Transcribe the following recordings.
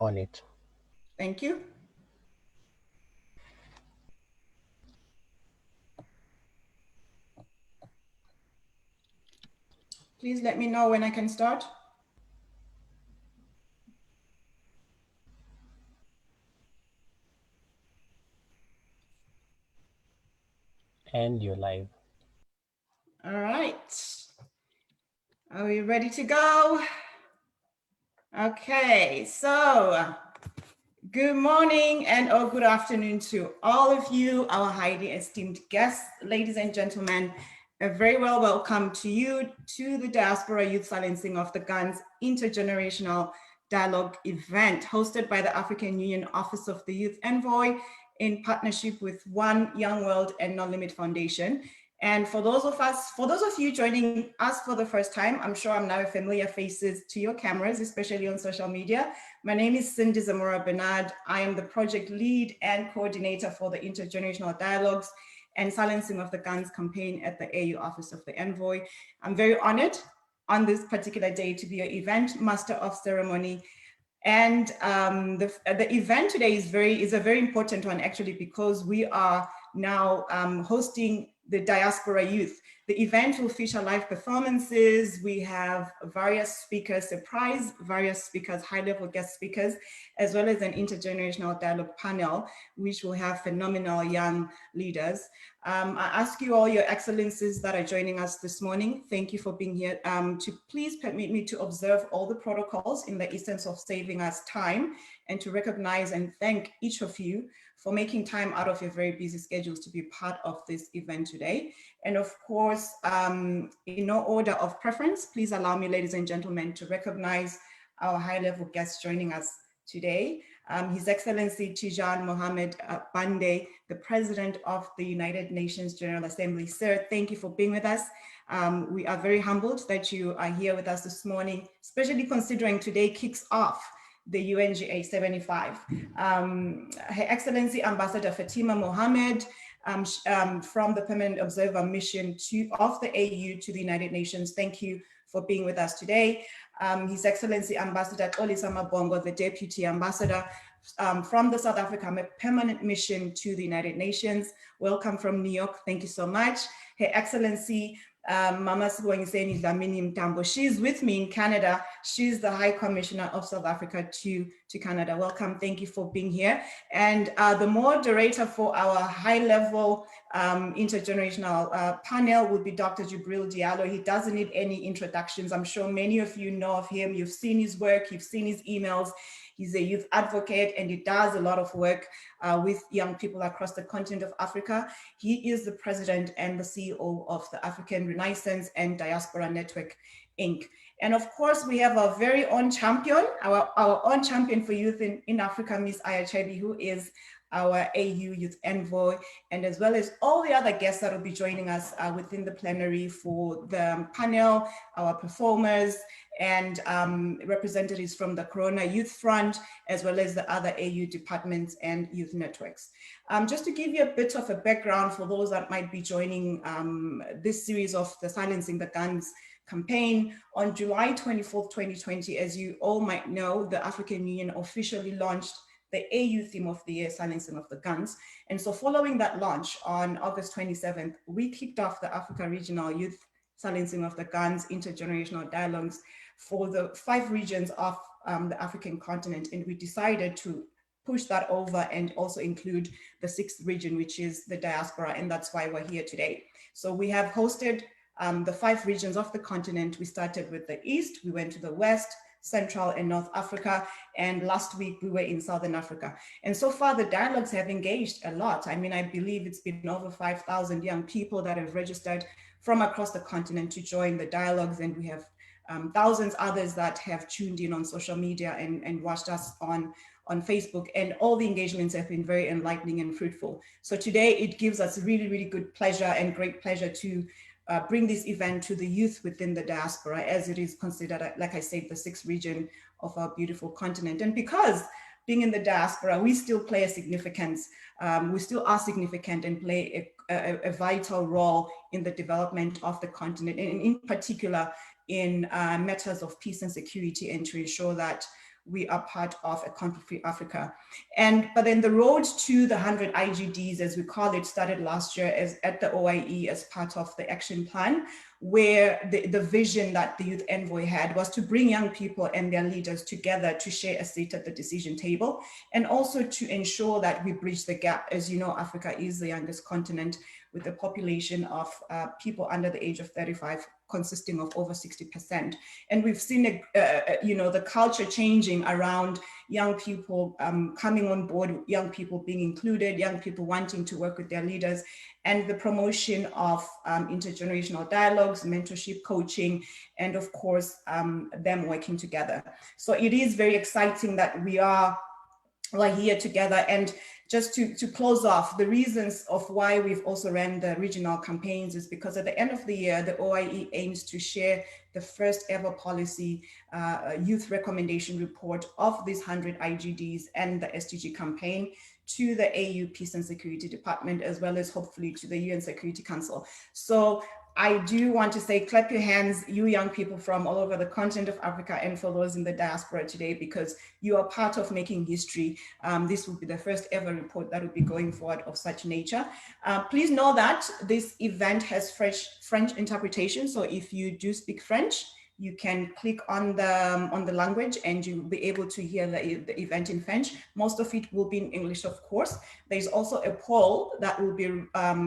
on it. Thank you. Please let me know when I can start. And you're live. All right. Are we ready to go? Okay, so good morning and good afternoon to all of you, our highly esteemed guests, ladies and gentlemen. A very well welcome to you to the Diaspora Youth Silencing of the Guns Intergenerational Dialogue event hosted by the African Union Office of the Youth Envoy in partnership with One Young World and No Limit Foundation. And for those of you joining us for the first time, I'm sure I'm now familiar faces to your cameras, especially on social media. My name is Cindy Zamora Bernard. I am the project lead and coordinator for the Intergenerational Dialogues and Silencing of the Guns campaign at the AU Office of the Envoy. I'm very honored on this particular day to be your event master of ceremony. And the event today is a very important one, actually, because we are now hosting the Diaspora Youth. The event will feature live performances. We have various speakers, various speakers, high-level guest speakers, as well as an intergenerational dialogue panel, which will have phenomenal young leaders. I ask you all, your excellencies that are joining us this morning, thank you for being here, to please permit me to observe all the protocols in the essence of saving us time, and to recognize and thank each of you for making time out of your very busy schedules to be part of this event today. And of course, in no order of preference, please allow me, ladies and gentlemen, to recognize our high-level guests joining us today. His Excellency Tijan Mohamed Bande, the President of the United Nations General Assembly. Sir, thank you for being with us. We are very humbled that you are here with us this morning, especially considering today kicks off the UNGA 75. Her Excellency Ambassador Fatima Mohammed from the Permanent Observer Mission of the AU to the United Nations. Thank you for being with us today. His Excellency Ambassador Xolisa Mabongo, the Deputy Ambassador from the South Africa Permanent Mission to the United Nations. Welcome from New York. Thank you so much. Her Excellency Mama Sibongiseni Dlamini Mtambo. She's with me in Canada. She's the High Commissioner of South Africa to Canada. Welcome, thank you for being here. And the moderator for our high-level intergenerational panel would be Dr. Jibril Diallo. He doesn't need any introductions. I'm sure many of you know of him. You've seen his work, you've seen his emails. He's a youth advocate and he does a lot of work with young people across the continent of Africa. He is the president and the CEO of the African Renaissance and Diaspora Network, Inc. And of course, we have our very own champion, our own champion for youth in Africa, Ms. Aya Chebi, who is our AU Youth Envoy, and as well as all the other guests that will be joining us within the plenary for the panel, our performers, and representatives from the Corona Youth Front, as well as the other AU departments and youth networks. Just to give you a bit of a background for those that might be joining this series of the Silencing the Guns campaign, on July 24th, 2020, as you all might know, the African Union officially launched the AU theme of the year, Silencing of the Guns. And so following that launch on August 27th, we kicked off the Africa Regional Youth Silencing of the Guns Intergenerational Dialogues for the 5 regions of the African continent. And we decided to push that over and also include the 6th region, which is the diaspora. And that's why we're here today. So we have hosted the 5 regions of the continent. We started with the East, we went to the West, Central and North Africa, and last week we were in Southern Africa. And so far the dialogues have engaged a lot. I mean, I believe it's been over 5,000 young people that have registered from across the continent to join the dialogues, and we have thousands others that have tuned in on social media and watched us on Facebook, and all the engagements have been very enlightening and fruitful. So today it gives us really, really good pleasure and great pleasure to bring this event to the youth within the diaspora, as it is considered, like I said, the 6th region of our beautiful continent. And because being in the diaspora, we still play a significance, we still are significant and play a vital role in the development of the continent, and in particular in matters of peace and security, and to ensure that we are part of a conflict-free Africa. But then the road to the 100 IGDs, as we call it, started last year as at the OIE as part of the action plan, where the vision that the Youth Envoy had was to bring young people and their leaders together to share a seat at the decision table, and also to ensure that we bridge the gap. As you know, Africa is the youngest continent with a population of people under the age of 35 consisting of over 60%. And we've seen, the culture changing around young people coming on board, young people being included, young people wanting to work with their leaders, and the promotion of intergenerational dialogues, mentorship, coaching, and of course, them working together. So it is very exciting that we're here together. And just to close off, the reasons of why we've also ran the regional campaigns is because at the end of the year, the OIE aims to share the first ever policy youth recommendation report of these 100 IGDs and the SDG campaign to the AU Peace and Security Department, as well as hopefully to the UN Security Council. So I do want to say, clap your hands, you young people from all over the continent of Africa, and for those in the diaspora today, because you are part of making history. This will be the first ever report that will be going forward of such nature. Please know that this event has French interpretation. So if you do speak French, you can click on the language and you'll be able to hear the event in French. Most of it will be in English, of course. There's also a poll that will be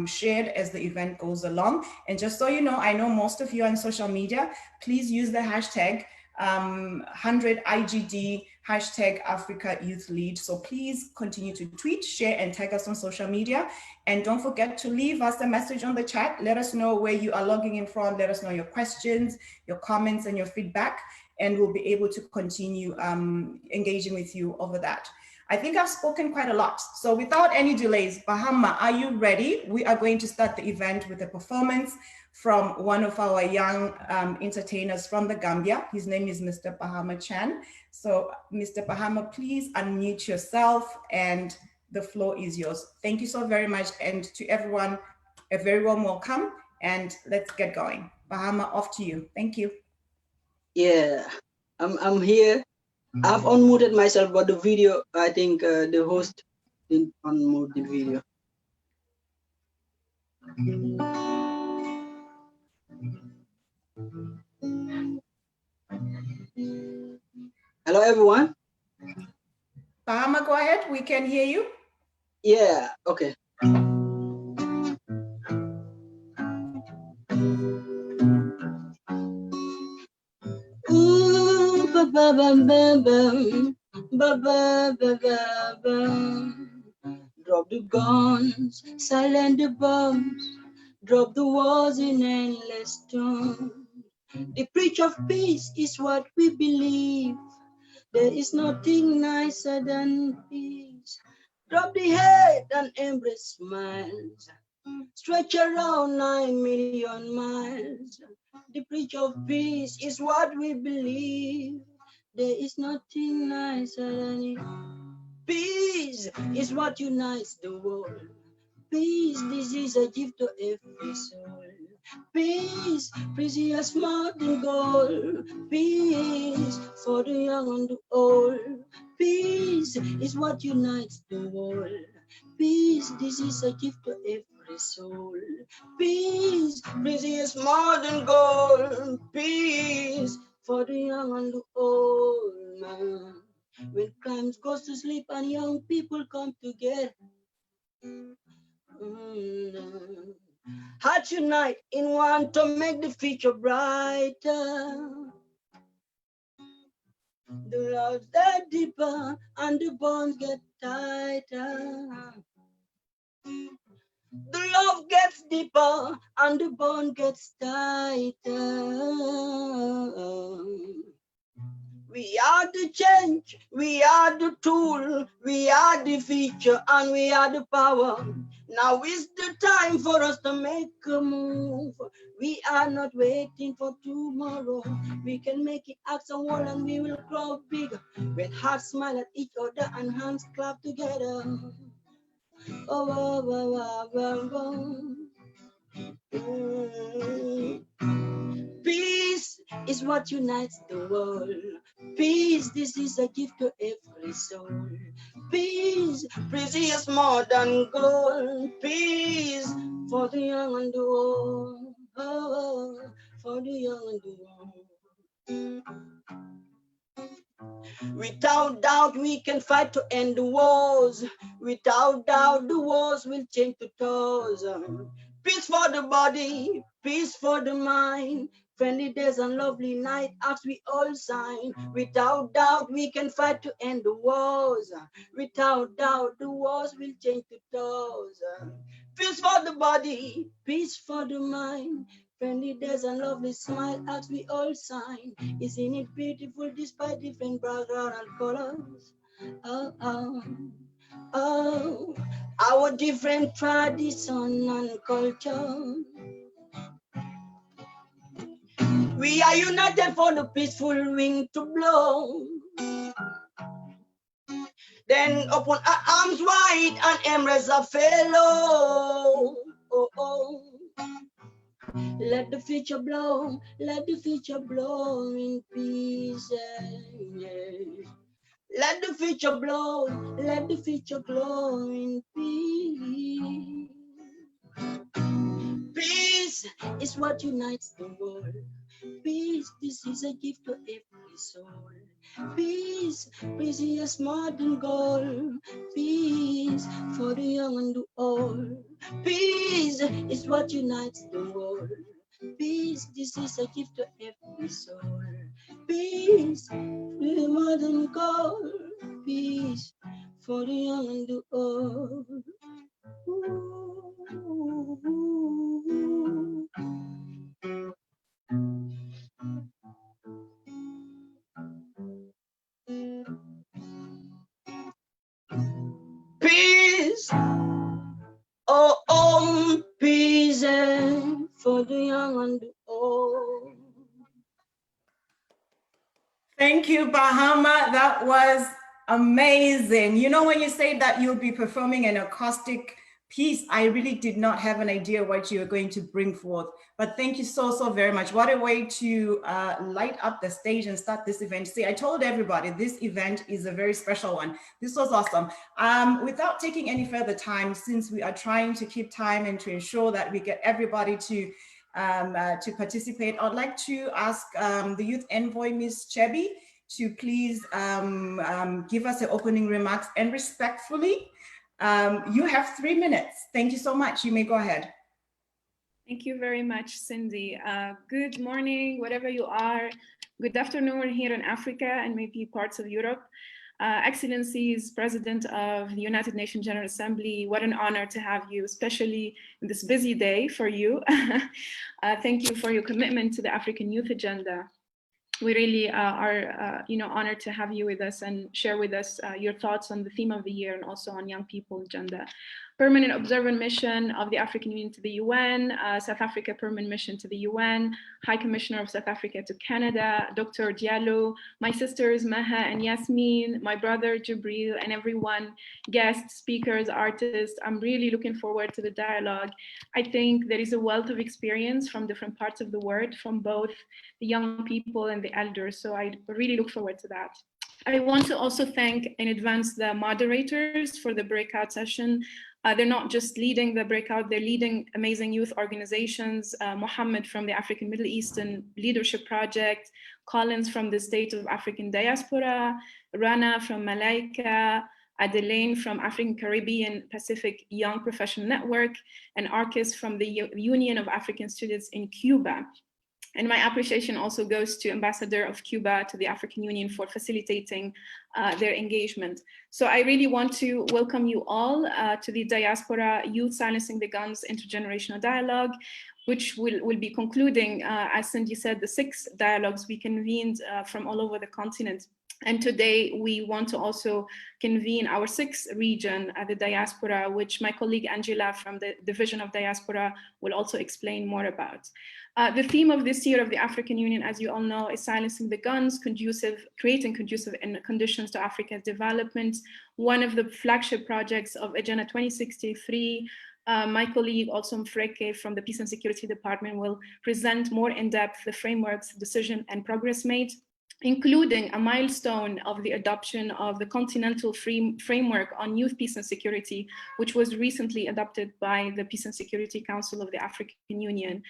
shared as the event goes along. And just so you know, I know most of you are on social media, please use the hashtag 100IGD, hashtag Africa Youth Lead. So please continue to tweet, share, and tag us on social media. And don't forget to leave us a message on the chat. Let us know where you are logging in from. Let us know your questions, your comments, and your feedback. And we'll be able to continue engaging with you over that. I think I've spoken quite a lot. So without any delays, Bahama, are you ready? We are going to start the event with a performance from one of our young entertainers from the Gambia. His name is Mr. Bahama Chan. So Mr. Bahama, please unmute yourself and the floor is yours. Thank you so very much. And to everyone, a very warm welcome, and let's get going. Bahama, off to you. Thank you. Yeah, I'm here. I've unmuted myself, but the video, I think the host didn't unmute the video. Hello, everyone. Bahama, go ahead. We can hear you. Yeah, okay. Ooh, ba ba ba ba ba ba ba ba ba. Drop the guns, silence the bombs, drop the wars in endless storm. The preach of peace is what we believe. There is nothing nicer than peace. Drop the head and embrace smiles. Stretch around 9 million miles. The preach of peace is what we believe. There is nothing nicer than it. Peace is what unites the world. Peace, this is a gift to every soul. Peace, precious more than gold. Peace for the young and the old. Peace is what unites the world. Peace, this is a gift to every soul. Peace, precious more than gold. Peace for the young and the old, man. When crime goes to sleep and young people come together. Hearts unite in one to make the future brighter. The loves get deeper and the bonds get tighter. The love gets deeper and the bond gets tighter. We are the change, we are the tool, we are the feature, and we are the power. Now is the time for us to make a move. We are not waiting for tomorrow. We can make it act a wall and we will grow bigger. When hearts smile at each other and hands clap together. Oh, oh, oh, oh, oh, oh. Peace is what unites the world. Peace, this is a gift to every soul. Peace, precious more than gold. Peace for the young and the old. Oh, for the young and the old. Without doubt, we can fight to end the wars. Without doubt, the wars will change to tours. Peace for the body, peace for the mind. Friendly days and lovely night, as we all sign. Without doubt, we can fight to end the wars. Without doubt, the wars will change to tours. Peace for the body, peace for the mind. Friendly days and lovely smile as we all sign. Isn't it beautiful despite different background and colors? Oh, oh, oh, our different tradition and culture. We are united for the peaceful wind to blow. Then open our arms wide and embrace a fellow. Oh, oh. Let the future blow, let the future blow in peace. Yeah. Let the future blow, let the future blow in peace. Peace is what unites the world. Peace, this is a gift to every soul. Peace, precious more than gold. Peace for the young and the old. Peace is what unites the world. Peace, this is a gift to every soul. Peace, more than gold. Peace for the young and the old. Peace, oh, oh, peace for the young and the old. Thank you, Bahama. That was amazing. You know, when you say that you'll be performing an acoustic piece, I really did not have an idea what you were going to bring forth. But thank you so, so very much. What a way to light up the stage and start this event. See, I told everybody this event is a very special one. This was awesome. Without taking any further time, since we are trying to keep time and to ensure that we get everybody to participate, I'd like to ask the Youth Envoy, Ms. Chebi, to please give us the opening remarks, and respectfully, you have 3 minutes. Thank you so much. You may go ahead. Thank you very much, Cindy. Good morning, wherever you are. Good afternoon here in Africa and maybe parts of Europe. Excellencies, President of the United Nations General Assembly, what an honor to have you, especially in this busy day for you. Thank you for your commitment to the African Youth Agenda. We really are honored to have you with us and share with us your thoughts on the theme of the year and also on young people agenda. Permanent Observer Mission of the African Union to the UN, South Africa Permanent Mission to the UN, High Commissioner of South Africa to Canada, Dr. Diallo, my sisters Maha and Yasmin, my brother Jibril, and everyone, guests, speakers, artists. I'm really looking forward to the dialogue. I think there is a wealth of experience from different parts of the world, from both the young people and the elders. So I really look forward to that. I want to also thank in advance the moderators for the breakout session. They're not just leading the breakout, they're leading amazing youth organizations. Mohammed from the African Middle Eastern Leadership Project, Collins from the State of African Diaspora, Rana from Malaika, Adeline from African Caribbean Pacific Young Professional Network, and Arcus from the Union of African Students in Cuba. And my appreciation also goes to Ambassador of Cuba to the African Union for facilitating their engagement. So I really want to welcome you all to the Diaspora Youth Silencing the Guns Intergenerational Dialogue, which will be concluding, as Cindy said, the 6 dialogues we convened from all over the continent. And today we want to also convene our 6th region, the Diaspora, which my colleague Angela from the Division of Diaspora will also explain more about. The theme of this year of the African Union, as you all know, is silencing the guns, creating conducive conditions to Africa's development. One of the flagship projects of Agenda 2063 My colleague, also Mfreke from the Peace and Security Department, will present more in depth the frameworks, decision, and progress made, including a milestone of the adoption of the Continental Framework on Youth Peace and Security, which was recently adopted by the Peace and Security Council of the African Union.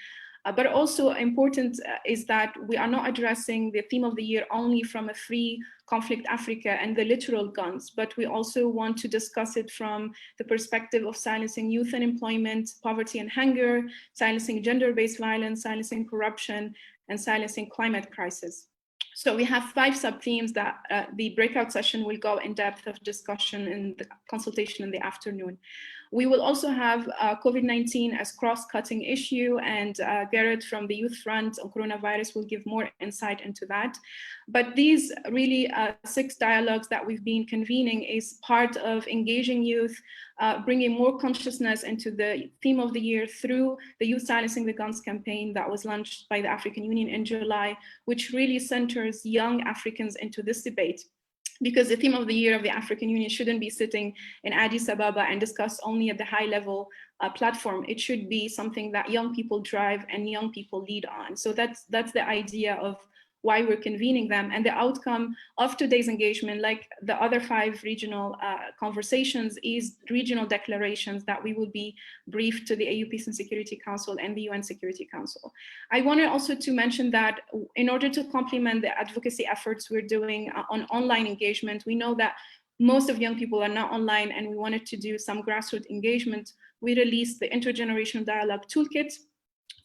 But also important is that we are not addressing the theme of the year only from a free conflict Africa and the literal guns, but we also want to discuss it from the perspective of silencing youth unemployment, poverty and hunger, silencing gender-based violence, silencing corruption, and silencing climate crisis. So we have 5 sub-themes that the breakout session will go in depth of discussion in the consultation in the afternoon. We will also have COVID-19 as cross-cutting issue, and Garrett from the Youth Front on Coronavirus will give more insight into that. But these really 6 dialogues that we've been convening is part of engaging youth, bringing more consciousness into the theme of the year through the Youth Silencing the Guns campaign that was launched by the African Union in July, which really centers young Africans into this debate. Because the theme of the year of the African Union shouldn't be sitting in Addis Ababa and discussed only at the high level platform. It should be something that young people drive and young people lead on. So that's the idea of why we're convening them. And the outcome of today's engagement, like the other 5 regional conversations, is regional declarations that we will be briefed to the AU Peace and Security Council and the UN Security Council. I wanted also to mention that in order to complement the advocacy efforts we're doing on online engagement, we know that most of young people are not online, and we wanted to do some grassroots engagement. We released the Intergenerational Dialogue Toolkit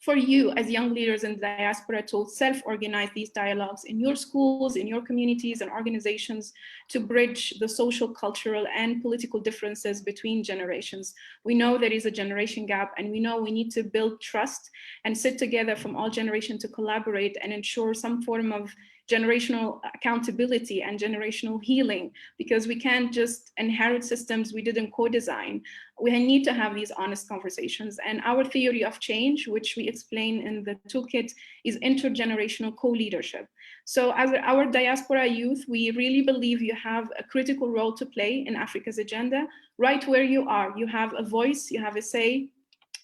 for you as young leaders in the diaspora to self-organize these dialogues in your schools, in your communities and organizations, to bridge the social, cultural, and political differences between generations. We know there is a generation gap, and we know we need to build trust and sit together from all generations to collaborate and ensure some form of generational accountability and generational healing, because we can't just inherit systems we didn't co-design. We need to have these honest conversations. And our theory of change, which we explain in the toolkit, is intergenerational co-leadership. So as our diaspora youth, we really believe you have a critical role to play in Africa's agenda. Right where you are, you have a voice, you have a say,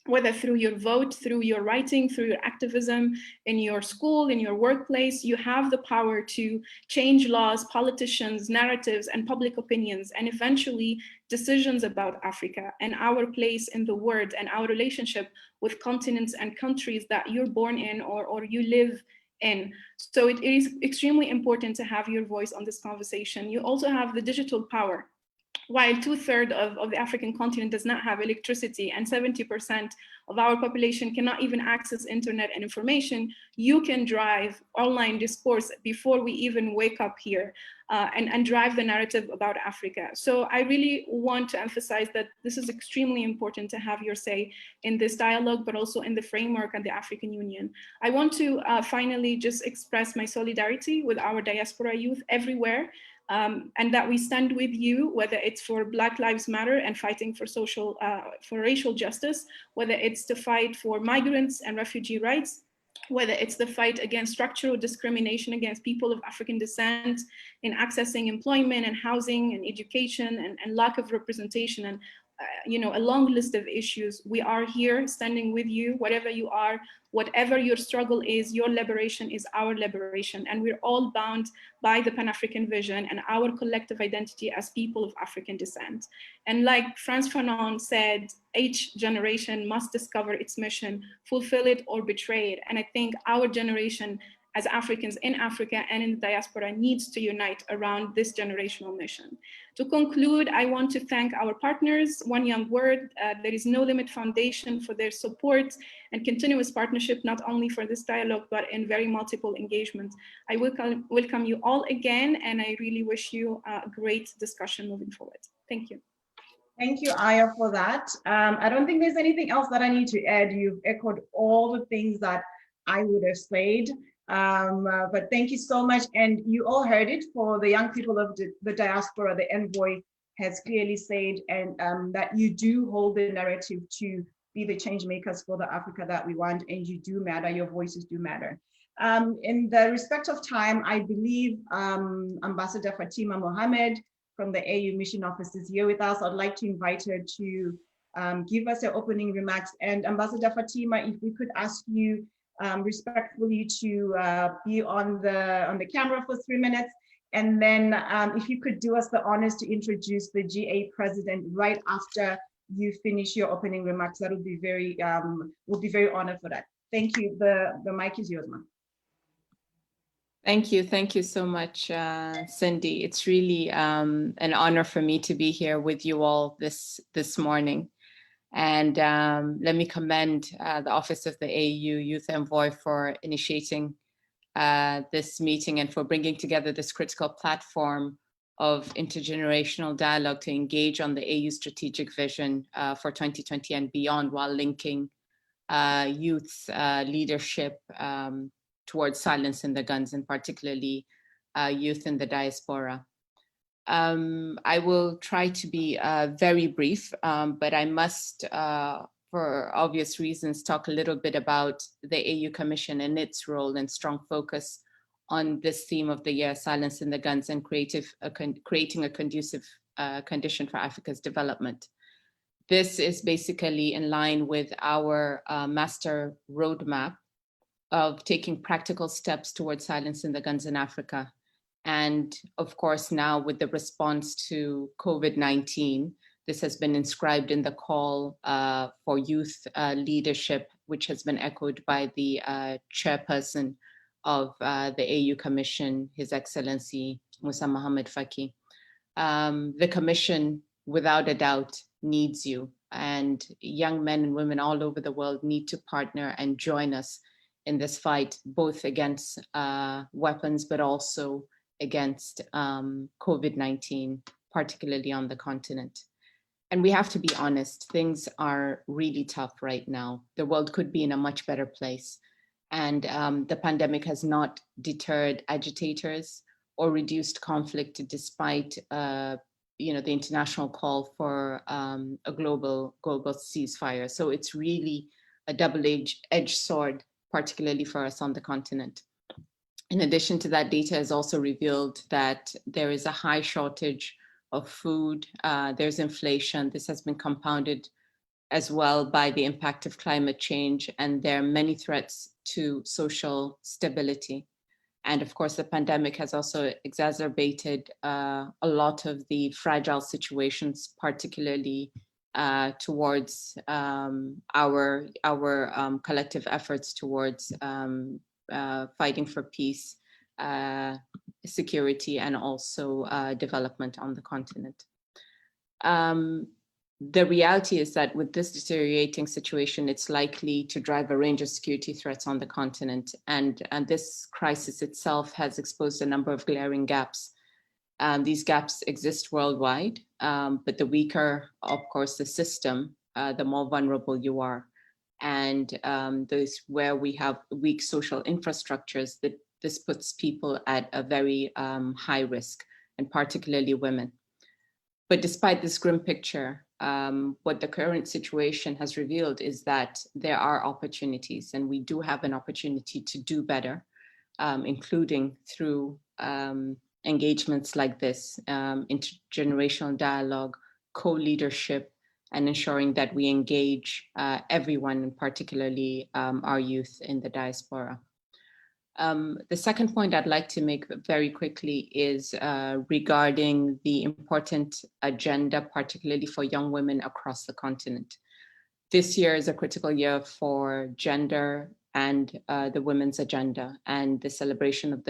whether through your vote, through your writing, through your activism, in your school, in your workplace. You have the power to change laws, politicians, narratives, and public opinions, and eventually decisions about Africa and our place in the world and our relationship with continents and countries that you're born in or you live in. So it is extremely important to have your voice on this conversation. You also have the digital power. While 2/3 of the African continent does not have electricity and 70% of our population cannot even access internet and information, you can drive online discourse before we even wake up here and drive the narrative about Africa. So I really want to emphasize that this is extremely important to have your say in this dialogue, but also in the framework and the African Union. I want to finally just express my solidarity with our diaspora youth everywhere. And that we stand with you, whether it's for Black Lives Matter and fighting for for racial justice, whether it's to fight for migrants and refugee rights, whether it's the fight against structural discrimination against people of African descent in accessing employment and housing and education and lack of representation and a long list of issues. We are here standing with you, whatever you are, whatever your struggle is, your liberation is our liberation. And we're all bound by the Pan-African vision and our collective identity as people of African descent. And like Frantz Fanon said, each generation must discover its mission, fulfill it or betray it. And I think our generation as Africans in Africa and in the diaspora needs to unite around this generational mission. To conclude, I want to thank our partners, One Young Word, There Is No Limit Foundation for their support and continuous partnership, not only for this dialogue, but in very multiple engagements. I welcome you all again, and I really wish you a great discussion moving forward. Thank you. Thank you, Aya, for that. I don't think there's anything else that I need to add. You've echoed all the things that I would have said. But thank you so much. And you all heard it. For the young people of the diaspora, the envoy has clearly said and that you do hold the narrative to be the change makers for the Africa that we want, and you do matter, your voices do matter. In the respect of time, I believe Ambassador Fatima Mohammed from the AU Mission Office is here with us. I'd like to invite her to give us your opening remarks. And Ambassador Fatima, if we could ask you respectfully to be on the camera for 3 minutes. And then if you could do us the honors to introduce the GA president right after you finish your opening remarks, that would be we'll be very honored for that. Thank you. The mic is yours, ma'am. Thank you so much, Cindy. It's really an honor for me to be here with you all this morning. And let me commend the Office of the AU Youth Envoy for initiating this meeting and for bringing together this critical platform of intergenerational dialogue to engage on the AU strategic vision for 2020 and beyond, while linking youth's leadership towards silencing the guns, and particularly youth in the diaspora. I will try to be very brief, but I must, for obvious reasons, talk a little bit about the AU Commission and its role and strong focus on this theme of the year, silencing the guns, and creating a conducive condition for Africa's development. This is basically in line with our master roadmap of taking practical steps towards silencing the guns in Africa. And of course, now with the response to COVID-19, this has been inscribed in the call for youth leadership, which has been echoed by the chairperson of the AU Commission, His Excellency Musa Mohamed Faki. The Commission, without a doubt, needs you, and young men and women all over the world need to partner and join us in this fight, both against weapons, but also against COVID-19, particularly on the continent. And we have to be honest, things are really tough right now. The world could be in a much better place. And the pandemic has not deterred agitators or reduced conflict, despite the international call for a global ceasefire. So it's really a double-edged sword, particularly for us on the continent. In addition to that, data has also revealed that there is a high shortage of food, there's inflation. This has been compounded as well by the impact of climate change, and there are many threats to social stability. And of course, the pandemic has also exacerbated a lot of the fragile situations, particularly towards our collective efforts towards fighting for peace, security, and also development on the continent. The reality is that with this deteriorating situation, it's likely to drive a range of security threats on the continent. And this crisis itself has exposed a number of glaring gaps. These gaps exist worldwide, but the weaker, of course, the system, the more vulnerable you are. And those where we have weak social infrastructures, that this puts people at a very high risk, and particularly women. But despite this grim picture, what the current situation has revealed is that there are opportunities, and we do have an opportunity to do better, including through engagements like this, intergenerational dialogue, co-leadership, and ensuring that we engage everyone, and particularly our youth in the diaspora. The second point I'd like to make very quickly is regarding the important agenda, particularly for young women across the continent. This year is a critical year for gender and the women's agenda, and the celebration of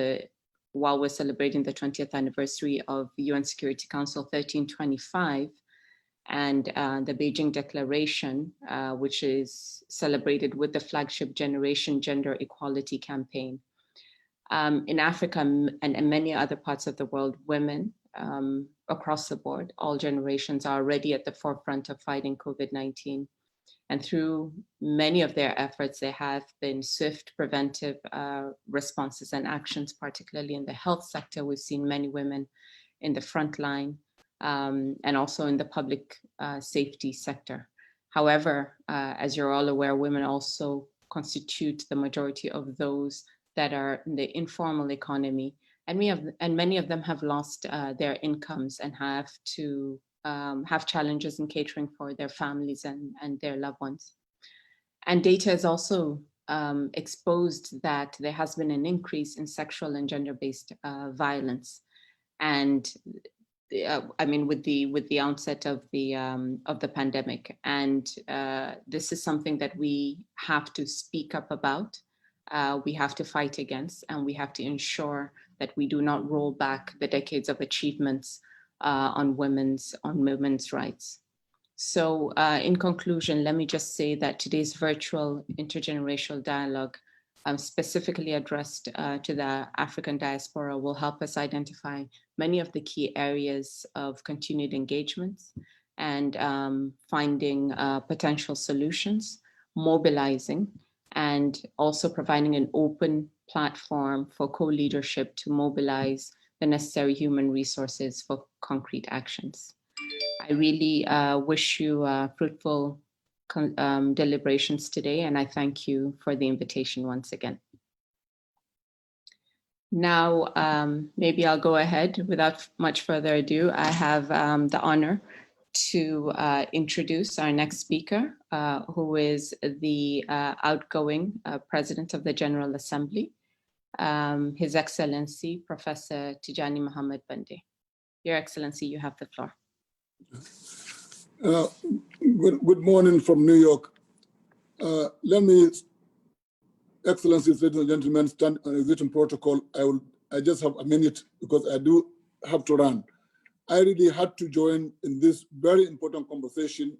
while we're celebrating the 20th anniversary of UN Security Council 1325, and the Beijing Declaration, which is celebrated with the flagship Generation Gender Equality campaign. In Africa and many other parts of the world, women across the board, all generations, are already at the forefront of fighting COVID-19. And through many of their efforts, there have been swift preventive responses and actions, particularly in the health sector. We've seen many women in the front line, and also in the public safety sector. However, as you're all aware, women also constitute the majority of those that are in the informal economy, and many of them have lost their incomes and have to have challenges in catering for their families and their loved ones. And data has also exposed that there has been an increase in sexual and gender-based violence. And I mean, with the onset of the pandemic, and this is something that we have to speak up about. We have to fight against, and we have to ensure that we do not roll back the decades of achievements on women's rights. So in conclusion, let me just say that today's virtual intergenerational dialogue specifically addressed to the African diaspora will help us identify many of the key areas of continued engagements and finding potential solutions, mobilizing, and also providing an open platform for co-leadership to mobilize the necessary human resources for concrete actions. I really wish you fruitful deliberations today, and I thank you for the invitation once again. Now, maybe I'll go ahead without much further ado. I have the honor to introduce our next speaker, who is the outgoing President of the General Assembly, His Excellency, Professor Tijani Muhammad Bande. Your Excellency, you have the floor. Good morning from New York. Let me, Excellencies, ladies and gentlemen, stand on exhibition protocol. I just have a minute because I do have to run. I really had to join in this very important conversation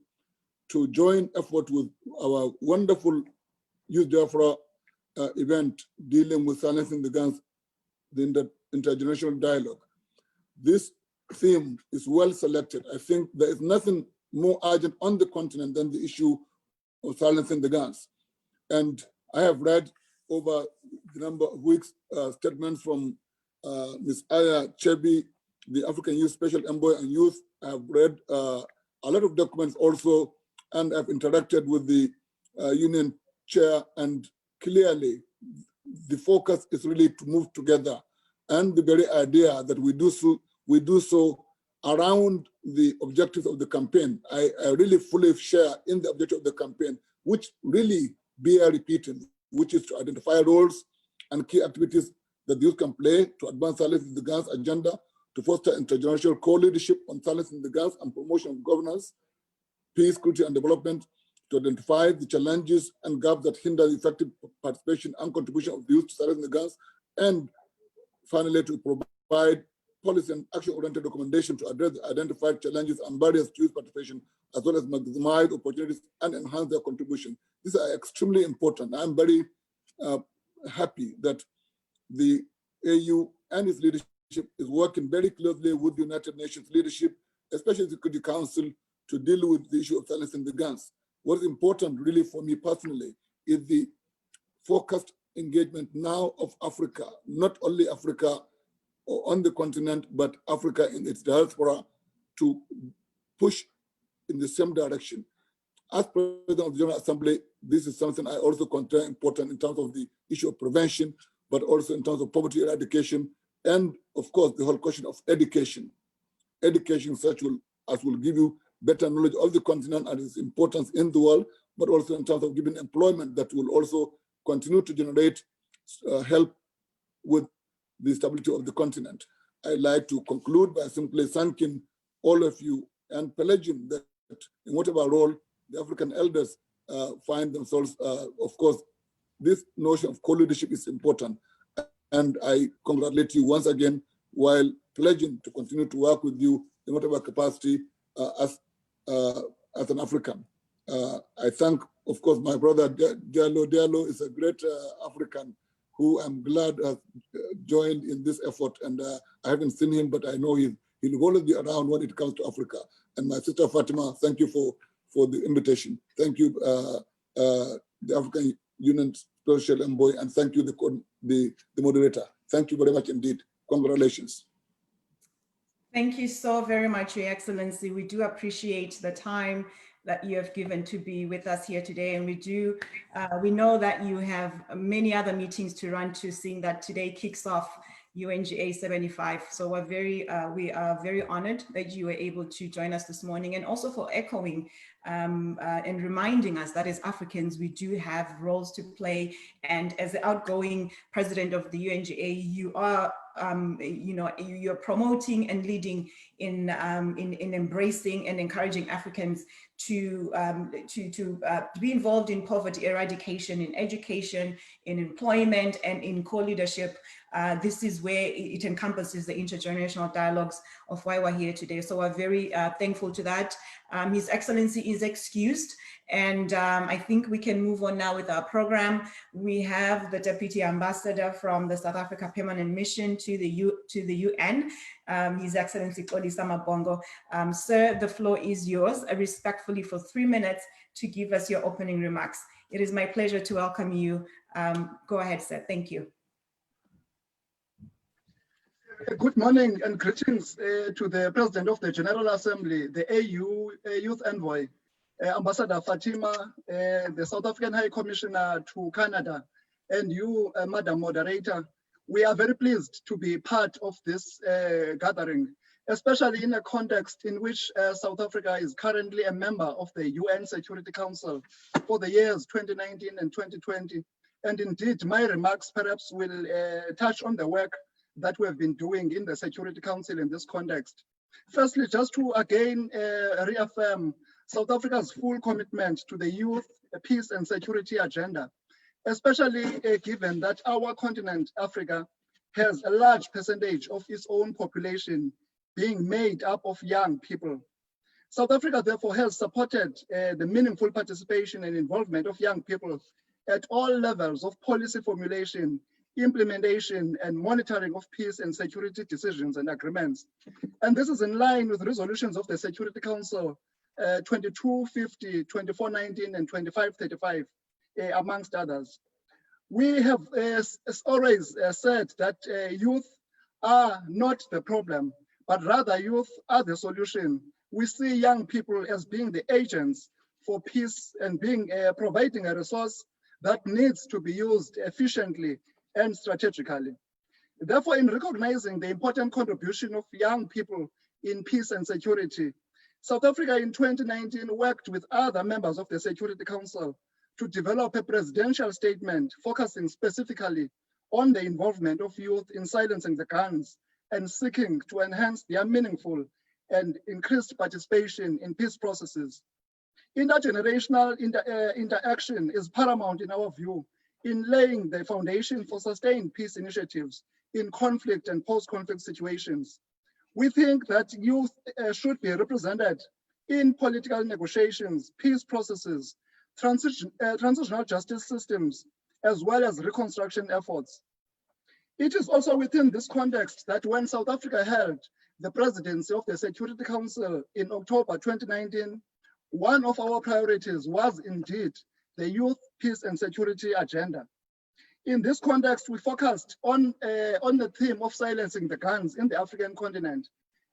to join effort with our wonderful Youth Diaspora event dealing with silencing the guns, the intergenerational dialogue. This theme is well selected. I think there is nothing more urgent on the continent than the issue of silencing the guns. And I have read over the number of weeks statements from Ms. Aya Chebi, the African Youth Special Envoy on Youth. I have read a lot of documents also, and I've interacted with the union chair, and clearly the focus is really to move together. And the very idea that we do so around the objectives of the campaign. I really fully share in the objective of the campaign, which really bear repeating, which is to identify roles and key activities that youth can play to advance silencing the guns agenda, to foster intergenerational co-leadership on silencing the guns and promotion of governance, peace, security, and development, to identify the challenges and gaps that hinder the effective participation and contribution of the youth to silencing the guns, and finally to provide policy and action-oriented recommendation to address the identified challenges and barriers to youth participation, as well as maximize opportunities and enhance their contribution. These are extremely important. I'm very happy that the AU and its leadership is working very closely with the United Nations leadership, especially the Security Council, to deal with the issue of silencing the guns. What is important really for me personally is the focused engagement now of Africa, not only Africa on the continent, but Africa in its diaspora, to push in the same direction. As President of the General Assembly, this is something I also consider important in terms of the issue of prevention, but also in terms of poverty eradication, and of course, the whole question of education. Education such as will give you better knowledge of the continent and its importance in the world, but also in terms of giving employment that will also continue to generate help with the stability of the continent. I'd like to conclude by simply thanking all of you and Pelagian that in whatever role the African elders find themselves, of course, this notion of co-leadership is important. And I congratulate you once again while pledging to continue to work with you in whatever capacity as an African. I thank, of course, my brother Diallo. Diallo is a great African who I'm glad has joined in this effort. And I haven't seen him, but I know he'll always be around when it comes to Africa. And my sister Fatima, thank you for the invitation. Thank you, the African Union Special Envoy, and thank you, the moderator. Thank you very much indeed. Congratulations. Thank you so very much, Your Excellency. We do appreciate the time that you have given to be with us here today. And we know that you have many other meetings to run to, seeing that today kicks off UNGA 75. So we are very honored that you were able to join us this morning, and also for echoing and reminding us that as Africans, we do have roles to play. And as the outgoing president of the UNGA, you are, you're promoting and leading in embracing and encouraging Africans to be involved in poverty eradication, in education, in employment, and in co-leadership. This is where it encompasses the intergenerational dialogues of why we're here today. So we're very thankful to that. His Excellency is excused, and I think we can move on now with our program. We have the Deputy Ambassador from the South Africa Permanent Mission to the UN, His Excellency Xolisa Mabongo. Sir, the floor is yours, respectfully for 3 minutes to give us your opening remarks. It is my pleasure to welcome you. Go ahead, sir. Thank you. Good morning and greetings to the President of the General Assembly, the AU Youth Envoy, Ambassador Fatima, the South African High Commissioner to Canada, and you, Madam Moderator. We are very pleased to be part of this gathering, especially in a context in which South Africa is currently a member of the UN Security Council for the years 2019 and 2020. And indeed, my remarks perhaps will touch on the work that we have been doing in the Security Council in this context. Firstly, just to again reaffirm South Africa's full commitment to the youth, peace and security agenda, especially given that our continent, Africa, has a large percentage of its own population being made up of young people. South Africa, therefore, has supported the meaningful participation and involvement of young people at all levels of policy formulation, implementation and monitoring of peace and security decisions and agreements. And this is in line with resolutions of the Security Council 2250, 2419 and 2535, amongst others. We have always said that youth are not the problem, but rather youth are the solution. We see young people as being the agents for peace and being providing a resource that needs to be used efficiently and strategically. Therefore, in recognizing the important contribution of young people in peace and security, South Africa in 2019 worked with other members of the Security Council to develop a presidential statement focusing specifically on the involvement of youth in silencing the guns and seeking to enhance their meaningful and increased participation in peace processes. Intergenerational interaction is paramount in our view in laying the foundation for sustained peace initiatives in conflict and post-conflict situations. We think that youth should be represented in political negotiations, peace processes, transitional justice systems, as well as reconstruction efforts. It is also within this context that when South Africa held the presidency of the Security Council in October 2019, one of our priorities was indeed the youth, peace and security agenda. In this context, we focused on the theme of silencing the guns in the African continent.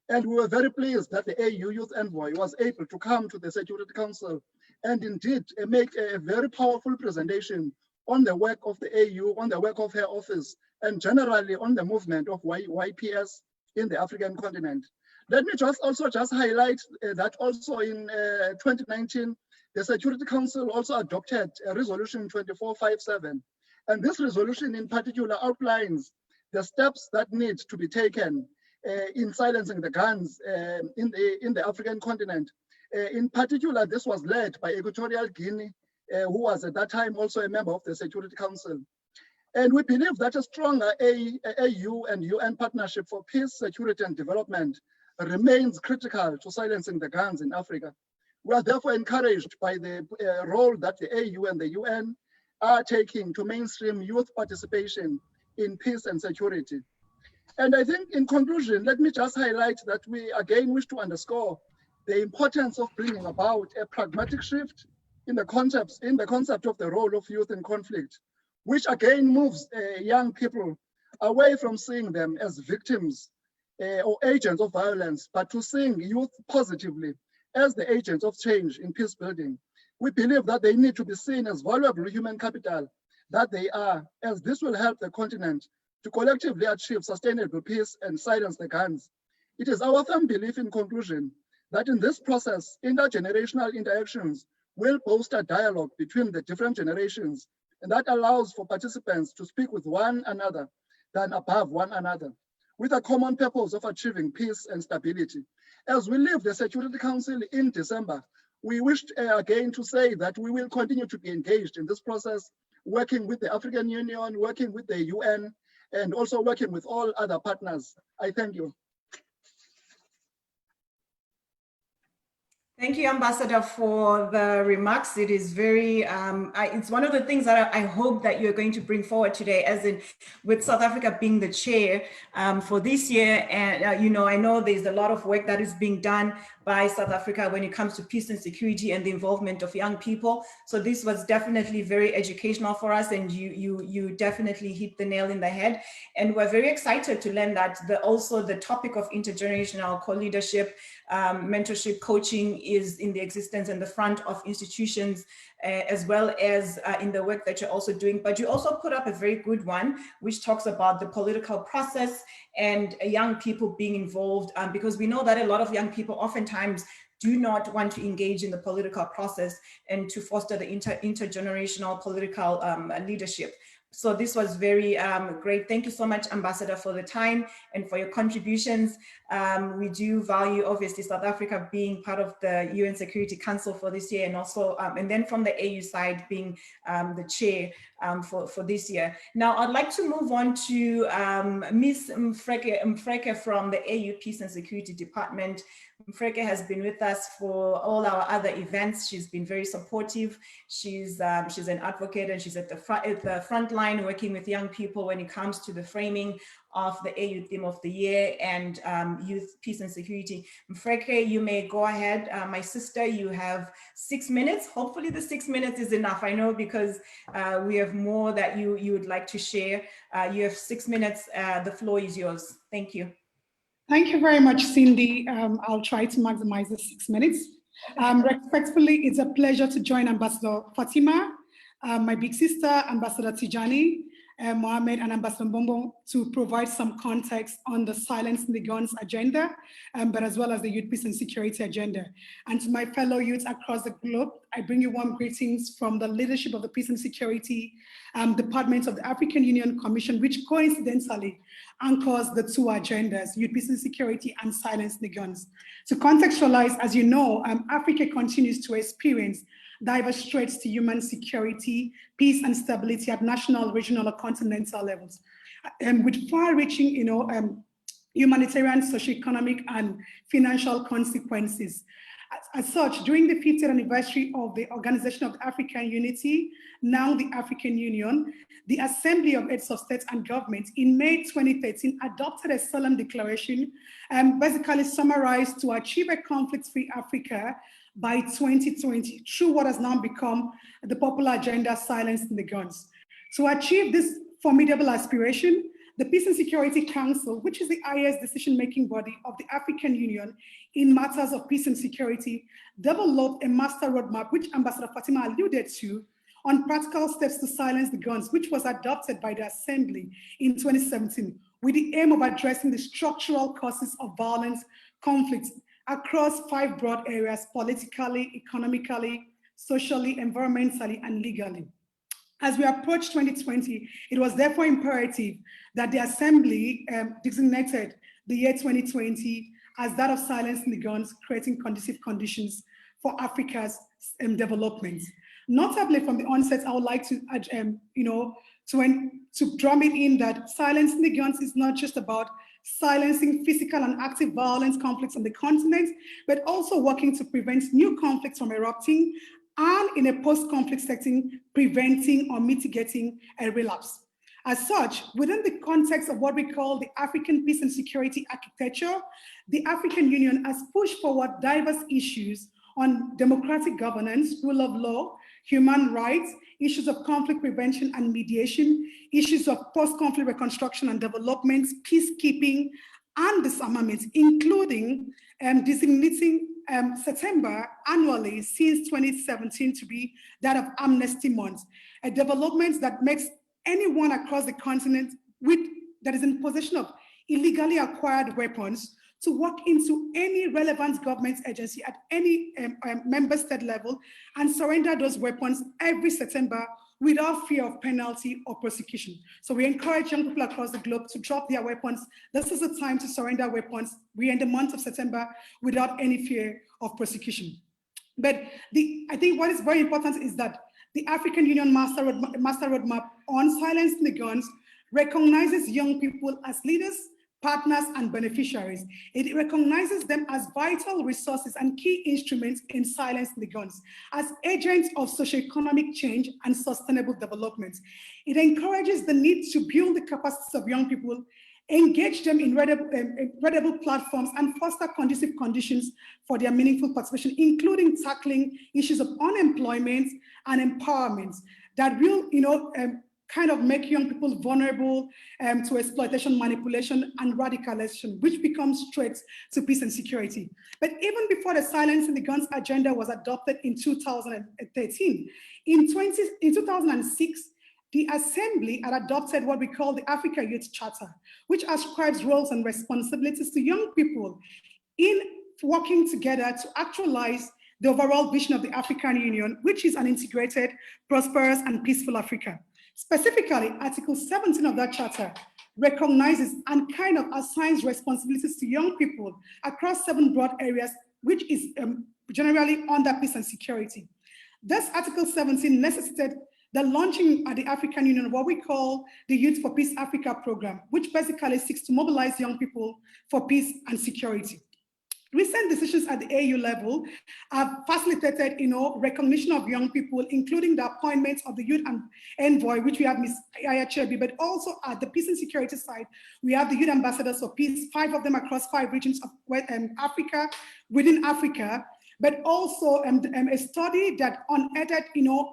And we were very pleased that the AU Youth Envoy was able to come to the Security Council and indeed make a very powerful presentation on the work of the AU, on the work of her office, and generally on the movement of YPS in the African continent. Let me also highlight that also in 2019, the Security Council also adopted a resolution 2457. And this resolution in particular outlines the steps that need to be taken in silencing the guns in the African continent. In particular, this was led by Equatorial Guinea, who was at that time also a member of the Security Council. And we believe that a stronger AU and UN partnership for peace, security and development remains critical to silencing the guns in Africa. We are therefore encouraged by the role that the AU and the UN are taking to mainstream youth participation in peace and security. And I think in conclusion, let me just highlight that we again wish to underscore the importance of bringing about a pragmatic shift in the concept of the role of youth in conflict, which again moves young people away from seeing them as victims or agents of violence, but to seeing youth positively as the agents of change in peace building. We believe that they need to be seen as valuable human capital that they are, as this will help the continent to collectively achieve sustainable peace and silence the guns. It is our firm belief, in conclusion, that in this process, intergenerational interactions will foster dialogue between the different generations, and that allows for participants to speak with one another than above one another, with a common purpose of achieving peace and stability. As we leave the Security Council in December, we wish again to say that we will continue to be engaged in this process, working with the African Union, working with the UN, and also working with all other partners. I thank you. Thank you, Ambassador, for the remarks. It is very, it's one of the things that I hope that you're going to bring forward today, as in with South Africa being the chair for this year. And, you know, I know there's a lot of work that is being done by South Africa when it comes to peace and security and the involvement of young people. So this was definitely very educational for us, and you definitely hit the nail in the head. And we're very excited to learn that also the topic of intergenerational co-leadership, mentorship, coaching is in the existence and the front of institutions, as well as in the work that you're also doing. But you also put up a very good one, which talks about the political process and young people being involved, because we know that a lot of young people oftentimes do not want to engage in the political process and to foster the intergenerational political leadership. So this was very great. Thank you so much, Ambassador, for the time and for your contributions. We do value, obviously, South Africa being part of the UN Security Council for this year, and also, and then from the AU side being the chair for this year. Now, I'd like to move on to Ms. Mfreke from the AU Peace and Security Department. Mfreke has been with us for all our other events. She's been very supportive. She's an advocate, and she's at the front line working with young people when it comes to the framing of the AU theme of the year and youth, peace and security. Mfreke, you may go ahead. My sister, you have 6 minutes. Hopefully the 6 minutes is enough. I know because we have more that you would like to share. You have 6 minutes. The floor is yours. Thank you. Thank you very much, Cindy. I'll try to maximize the 6 minutes. Respectfully, it's a pleasure to join Ambassador Fatima, my big sister, Ambassador Tijani, Mohammed, and Ambassador Mbombo to provide some context on the Silence the Guns agenda, but as well as the Youth Peace and Security agenda. And to my fellow youths across the globe, I bring you warm greetings from the leadership of the Peace and Security Department of the African Union Commission, which coincidentally anchors the two agendas, Youth Peace and Security and Silence the Guns. To contextualize, as you know, Africa continues to experience diverse threats to human security, peace and stability at national, regional, or continental levels, with far-reaching, humanitarian, socioeconomic, and financial consequences. As such, during the 50th anniversary of the Organization of African Unity, now the African Union, the Assembly of Heads of States and Governments in May 2013 adopted a solemn declaration, basically summarized to achieve a conflict-free Africa by 2020 through what has now become the popular agenda, Silence the Guns. To achieve this formidable aspiration, the Peace and Security Council, which is the highest decision-making body of the African Union in matters of peace and security, developed a master roadmap, which Ambassador Fatima alluded to, on practical steps to silence the guns, which was adopted by the Assembly in 2017, with the aim of addressing the structural causes of violence, conflicts across 5 broad areas: politically, economically, socially, environmentally, and legally. As we approach 2020, it was therefore imperative that the Assembly designated the year 2020 as that of silencing the guns, creating conducive conditions for Africa's development. Notably, from the onset, I would like to, to drum it in that silencing the guns is not just about silencing physical and active violence conflicts on the continent, but also working to prevent new conflicts from erupting, and in a post-conflict setting, preventing or mitigating a relapse. As such, within the context of what we call the African Peace and Security Architecture, the African Union has pushed forward diverse issues on democratic governance, rule of law, human rights, issues of conflict prevention and mediation, issues of post-conflict reconstruction and development, peacekeeping, and disarmament, including designating September annually since 2017 to be that of Amnesty Month, a development that makes anyone across the continent with that is in possession of illegally acquired weapons to walk into any relevant government agency at any member state level and surrender those weapons every September without fear of penalty or prosecution. So we encourage young people across the globe to drop their weapons. This is the time to surrender weapons. We're in the month of September without any fear of prosecution. But I think what is very important is that the African Union Master Roadmap on silencing the guns recognizes young people as leaders, partners, and beneficiaries. It recognizes them as vital resources and key instruments in silencing the guns, as agents of socioeconomic change and sustainable development. It encourages the need to build the capacities of young people, engage them in credible platforms, and foster conducive conditions for their meaningful participation, including tackling issues of unemployment and empowerment that will, kind of make young people vulnerable to exploitation, manipulation, and radicalization, which becomes threats to peace and security. But even before the Silencing the Guns agenda was adopted in 2013, in 2006, the Assembly had adopted what we call the Africa Youth Charter, which ascribes roles and responsibilities to young people in working together to actualize the overall vision of the African Union, which is an integrated, prosperous, and peaceful Africa. Specifically, Article 17 of that charter recognizes and kind of assigns responsibilities to young people across 7 broad areas, which is generally under peace and security. This Article 17 necessitated the launching at the African Union of what we call the Youth for Peace Africa program, which basically seeks to mobilize young people for peace and security. Recent decisions at the AU level have facilitated, recognition of young people, including the appointment of the Youth Envoy, which we have Ms. Aya Chebi, but also at the peace and security side, we have the Youth Ambassadors for Peace, 5 of them across 5 regions of Africa, within Africa, but also a study that unearthed,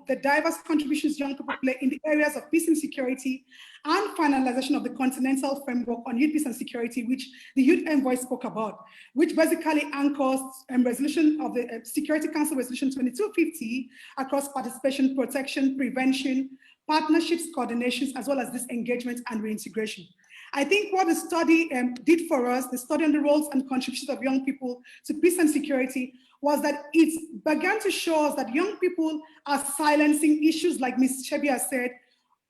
the diverse contributions young people play in the areas of peace and security, and finalization of the Continental Framework on Youth Peace and Security, which the Youth Envoy spoke about, which basically anchors resolution of the Security Council Resolution 2250 across participation, protection, prevention, partnerships, coordinations, as well as disengagement and reintegration. I think what the study did for us, the study on the roles and contributions of young people to peace and security, was that it began to show us that young people are silencing issues like Ms. Chebi said,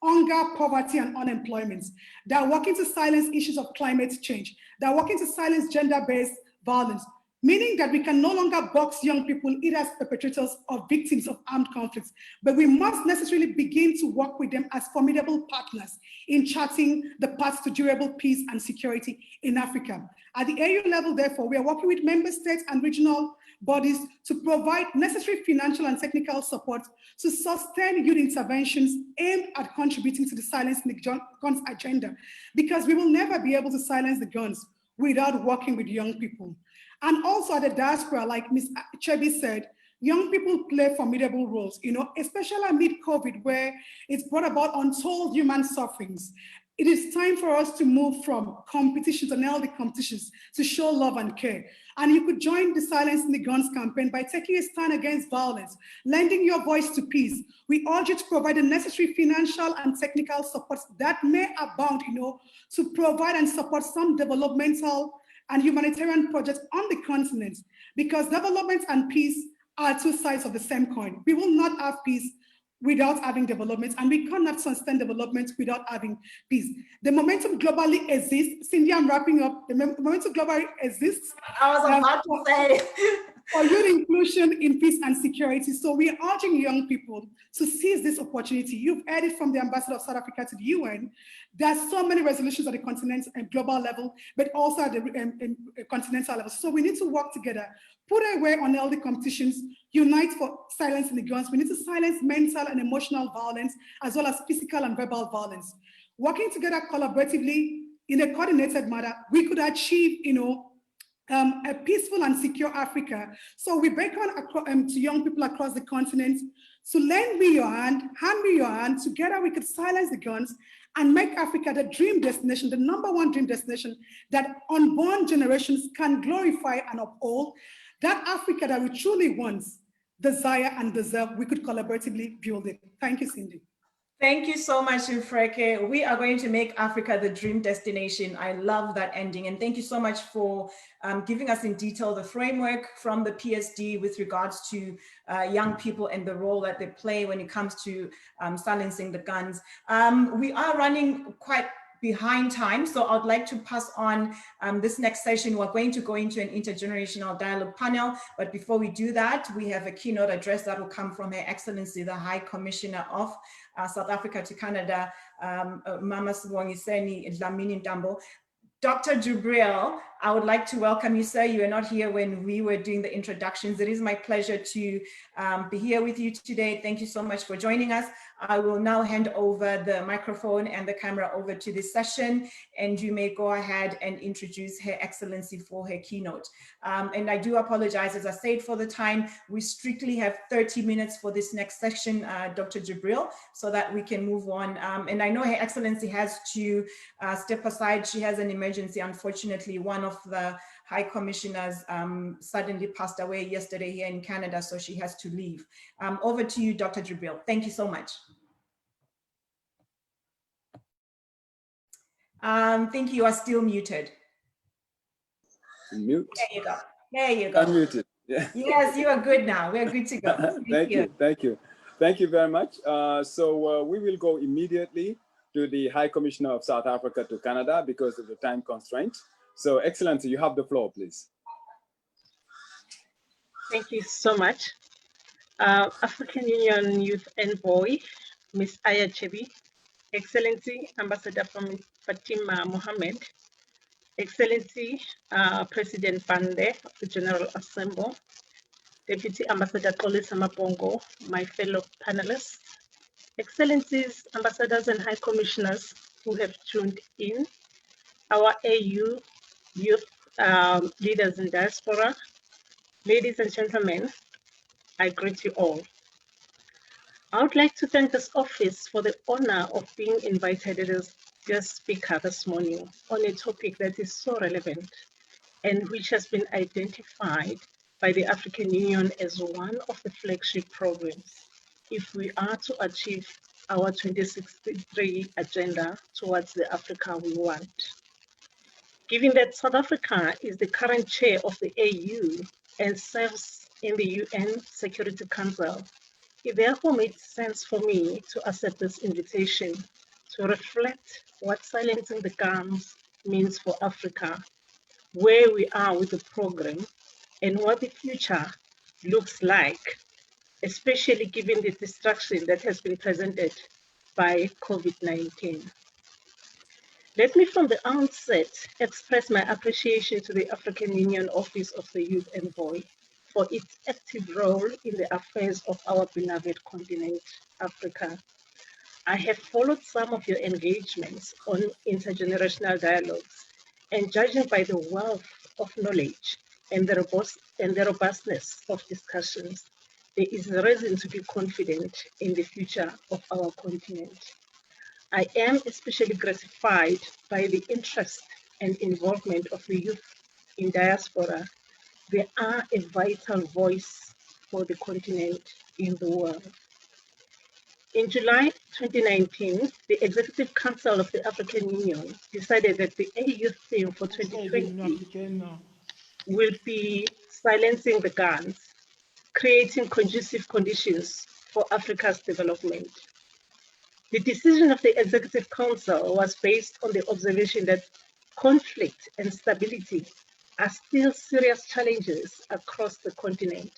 hunger, poverty, and unemployment. They're working to silence issues of climate change. They're working to silence gender-based violence, meaning that we can no longer box young people either as perpetrators or victims of armed conflicts, but we must necessarily begin to work with them as formidable partners in charting the path to durable peace and security in Africa. At the AU level, therefore, we are working with member states and regional bodies to provide necessary financial and technical support to sustain youth interventions aimed at contributing to the silencing the guns agenda, because we will never be able to silence the guns without working with young people. And also at the diaspora, like Ms. Chebi said, young people play formidable roles, especially amid COVID, where it's brought about untold human sufferings. It is time for us to move from competitions and healthy competitions to show love and care. And you could join the Silencing the Guns campaign by taking a stand against violence, lending your voice to peace. We urge you to provide the necessary financial and technical support that may abound, to provide and support some developmental and humanitarian projects on the continent, because development and peace are 2 sides of the same coin. We will not have peace without having development, and we cannot sustain development without having peace. The momentum globally exists. Cindy, I'm wrapping up. The momentum globally exists. I was about to say. For youth inclusion in peace and security. So we are urging young people to seize this opportunity. You've heard it from the Ambassador of South Africa to the UN. There are so many resolutions at the continent and global level, but also at the continental level. So we need to work together, put away unhealthy competitions, unite for silencing the guns. We need to silence mental and emotional violence, as well as physical and verbal violence. Working together collaboratively in a coordinated manner, we could achieve, a peaceful and secure Africa. So we beckon to young people across the continent to lend me your hand me your hand. Together we could silence the guns and make Africa the dream destination, the #1 dream destination that unborn generations can glorify and uphold. That Africa that we truly want, desire, and deserve, we could collaboratively build it. Thank you, Cindy. Thank you so much, Ufreke. We are going to make Africa the dream destination. I love that ending. And thank you so much for giving us in detail the framework from the PSD with regards to young people and the role that they play when it comes to silencing the guns. We are running quite behind time, so I'd like to pass on this next session. We're going to go into an intergenerational dialogue panel, but before we do that, we have a keynote address that will come from Her Excellency, the High Commissioner of South Africa to Canada, Mama Sibongiseni Dlamini Ntambo. Dr. Jibril, I would like to welcome you, sir. You were not here when we were doing the introductions. It is my pleasure to be here with you today. Thank you so much for joining us. I will now hand over the microphone and the camera over to this session, and you may go ahead and introduce Her Excellency for her keynote. And I do apologize, as I said, for the time. We strictly have 30 minutes for this next section, Dr. Jibril, so that we can move on. And I know Her Excellency has to step aside. She has an emergency. Unfortunately, one of the High Commissioners suddenly passed away yesterday here in Canada, so she has to leave. Over to you, Dr. Jibril. Thank you so much. I think you are still muted. Mute. There you go. There you go. Unmuted. Yeah. Yes, you are good now. We're good to go. Thank you. Thank you. Thank you very much. So we will go immediately to the High Commissioner of South Africa to Canada because of the time constraint. So Excellency, you have the floor, please. Thank you so much. African Union Youth Envoy, Ms. Aya Chebi, Excellency Ambassador Fatima Mohammed, Excellency President Bande of the General Assembly, Deputy Ambassador Kolisa Mabongo, my fellow panelists, Excellencies, Ambassadors and High Commissioners who have tuned in, our AU youth leaders in diaspora, ladies and gentlemen, I greet you all. I would like to thank this office for the honor of being invited as guest speaker this morning on a topic that is so relevant and which has been identified by the African Union as one of the flagship programs if we are to achieve our 2063 agenda towards the Africa we want. Given that South Africa is the current chair of the AU and serves in the UN Security Council, it therefore made sense for me to accept this invitation to reflect what silencing the guns means for Africa, where we are with the program, and what the future looks like, especially given the distraction that has been presented by COVID-19. Let me from the outset express my appreciation to the African Union Office of the Youth Envoy for its active role in the affairs of our beloved continent, Africa. I have followed some of your engagements on intergenerational dialogues, and judging by the wealth of knowledge and the robustness of discussions, there is reason to be confident in the future of our continent. I am especially gratified by the interest and involvement of the youth in diaspora. They are a vital voice for the continent in the world. In July 2019, the Executive Council of the African Union decided that the AU theme for 2020 will be silencing the guns, creating conducive conditions for Africa's development. The decision of the Executive Council was based on the observation that conflict and stability are still serious challenges across the continent,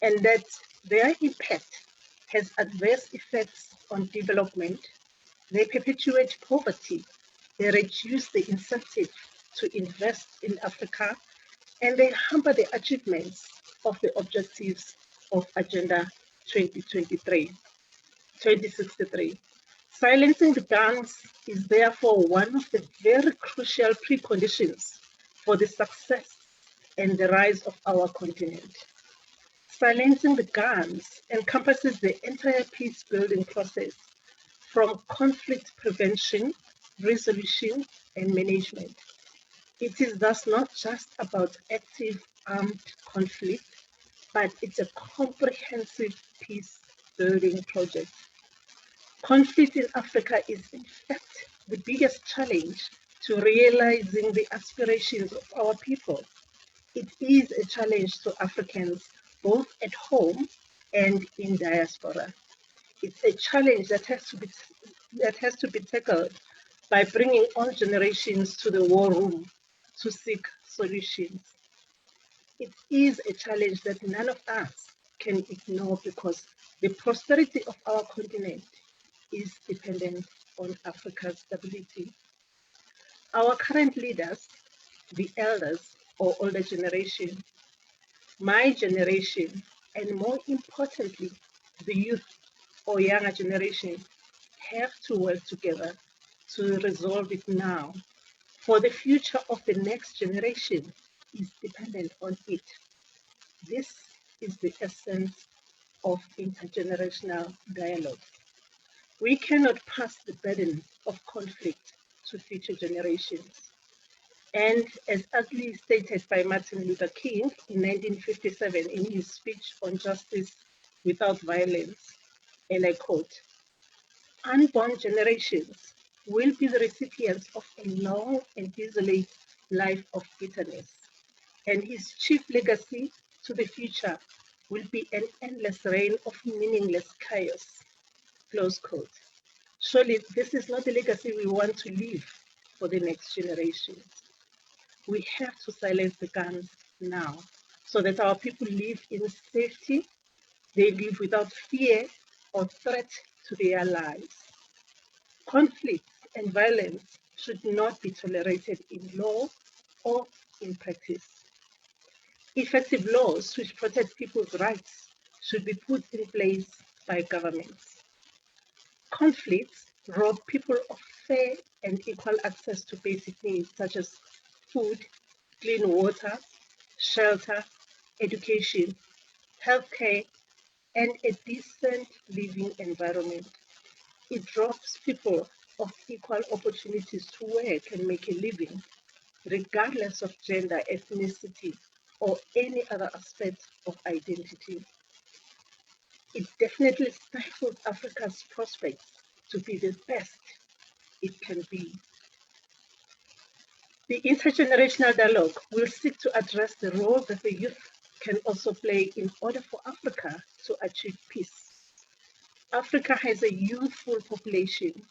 and that their impact has adverse effects on development. They perpetuate poverty, they reduce the incentive to invest in Africa, and they hamper the achievements of the objectives of Agenda 2063. Silencing the guns is therefore one of the very crucial preconditions for the success and the rise of our continent. Silencing the guns encompasses the entire peace-building process, from conflict prevention, resolution, and management. It is thus not just about active armed conflict, but it's a comprehensive peace-building project. Conflict in Africa is in fact the biggest challenge to realizing the aspirations of our people. It is a challenge to Africans both at home and in diaspora. It's a challenge that has to be tackled by bringing all generations to the war room to seek solutions. It is a challenge that none of us can ignore because the prosperity of our continent is dependent on Africa's stability. Our current leaders, the elders or older generation, my generation, and more importantly, the youth or younger generation have to work together to resolve it now, for the future of the next generation is dependent on it. This is the essence of intergenerational dialogue. We cannot pass the burden of conflict to future generations. And as aptly stated by Martin Luther King in 1957 in his speech on justice without violence, and I quote, "Unborn generations will be the recipients of a long and desolate life of bitterness, and his chief legacy to the future will be an endless reign of meaningless chaos." Close quote. Surely this is not the legacy we want to leave for the next generations. We have to silence the guns now so that our people live in safety. They live without fear or threat to their lives. Conflict and violence should not be tolerated in law or in practice. Effective laws which protect people's rights should be put in place by governments. Conflicts rob people of fair and equal access to basic needs such as food, clean water, shelter, education, healthcare, and a decent living environment. It robs people of equal opportunities to work and make a living, regardless of gender, ethnicity, or any other aspect of identity. It definitely stifles Africa's prospects to be the best it can be. The intergenerational dialogue will seek to address the role that the youth can also play in order for Africa to achieve peace. Africa has a youthful population.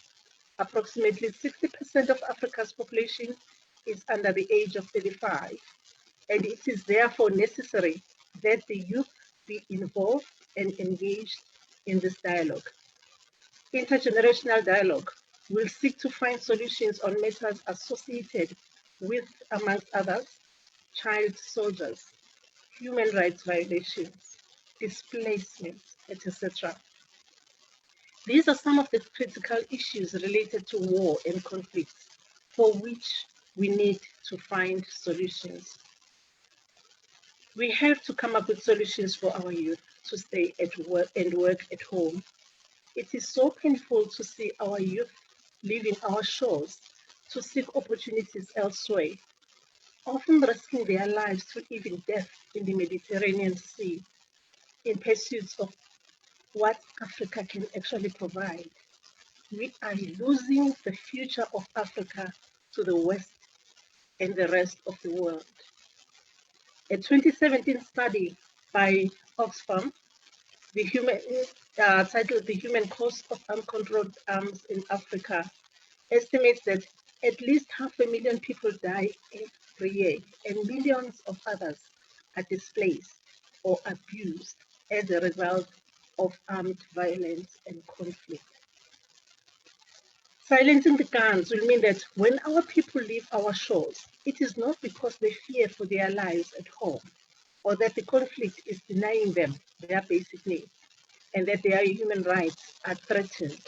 Approximately 60% of Africa's population is under the age of 35, and it is therefore necessary that the youth be involved and engaged in this dialogue. Intergenerational dialogue will seek to find solutions on matters associated with, amongst others, child soldiers, human rights violations, displacement, etc. These are some of the critical issues related to war and conflict for which we need to find solutions. We have to come up with solutions for our youth to stay at work and work at home. It is so painful to see our youth leaving our shores to seek opportunities elsewhere, often risking their lives to even death in the Mediterranean Sea in pursuit of what Africa can actually provide. We are losing the future of Africa to the West and the rest of the world. A 2017 study by Oxfam, titled "The Human Cost of Uncontrolled Arms in Africa," estimates that at least 500,000 people die every year, and millions of others are displaced or abused as a result of armed violence and conflict. Silencing the guns will mean that when our people leave our shores, it is not because they fear for their lives at home, or that the conflict is denying them their basic needs, and that their human rights are threatened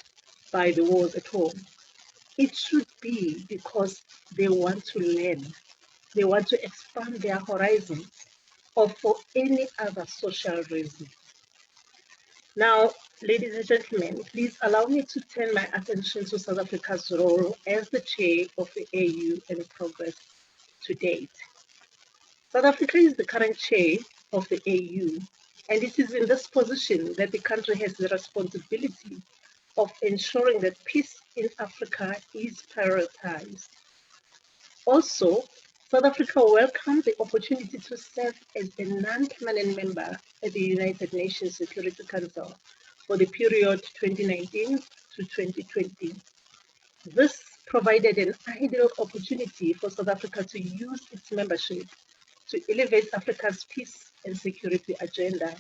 by the wars at home. It should be because they want to learn, they want to expand their horizons, or for any other social reason. Now, ladies and gentlemen, please allow me to turn my attention to South Africa's role as the chair of the AU and progress to date. South Africa is the current chair of the AU, and it is in this position that the country has the responsibility of ensuring that peace in Africa is prioritized. Also, South Africa welcomed the opportunity to serve as a non-permanent member at the United Nations Security Council for the period 2019 to 2020. This provided an ideal opportunity for South Africa to use its membership to elevate Africa's peace and security agenda.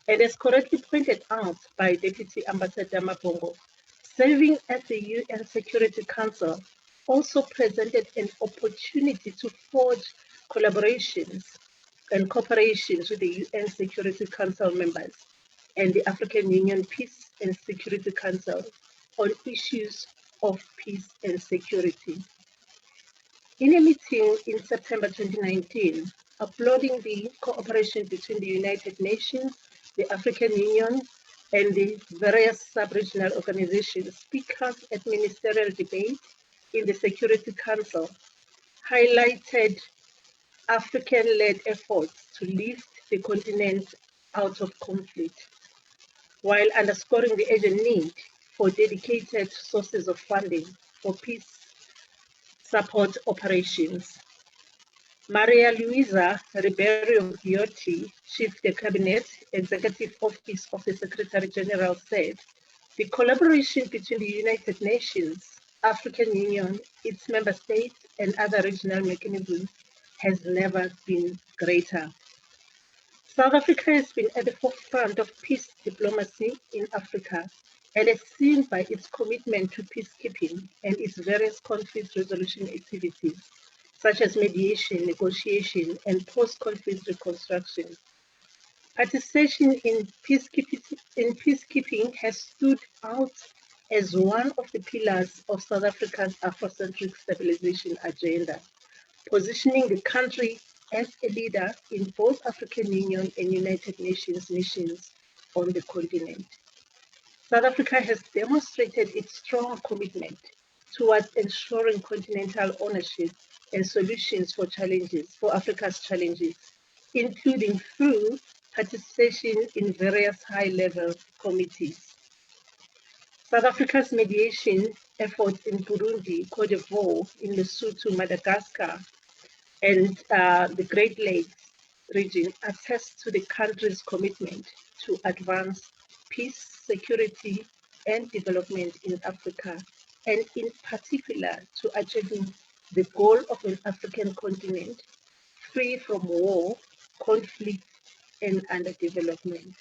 And as correctly pointed out by Deputy Ambassador Mabongo, serving at the UN Security Council also presented an opportunity to forge collaborations and cooperations with the UN Security Council members and the African Union Peace and Security Council on issues of peace and security. In a meeting in September 2019, applauding the cooperation between the United Nations, the African Union, and the various sub-regional organizations, speakers at ministerial debate in the Security Council highlighted African-led efforts to lift the continent out of conflict, while underscoring the urgent need for dedicated sources of funding for peace support operations. Maria Luisa Ribeiro Giotti, Chief de Cabinet, Executive Office of the Secretary General, said, the collaboration between the United Nations, African Union, its member states, and other regional mechanisms has never been greater. South Africa has been at the forefront of peace diplomacy in Africa and is seen by its commitment to peacekeeping and its various conflict resolution activities, such as mediation, negotiation, and post-conflict reconstruction. Participation in peacekeeping has stood out as one of the pillars of South Africa's Afrocentric stabilization agenda, positioning the country as a leader in both African Union and United Nations missions on the continent. South Africa has demonstrated its strong commitment towards ensuring continental ownership and solutions for Africa's challenges, including through participation in various high-level committees. South Africa's mediation efforts in Burundi, Cote d'Ivoire, in Lesotho, Madagascar, and the Great Lakes region attest to the country's commitment to advance peace, security, and development in Africa, and in particular to achieving the goal of an African continent free from war, conflict, and underdevelopment.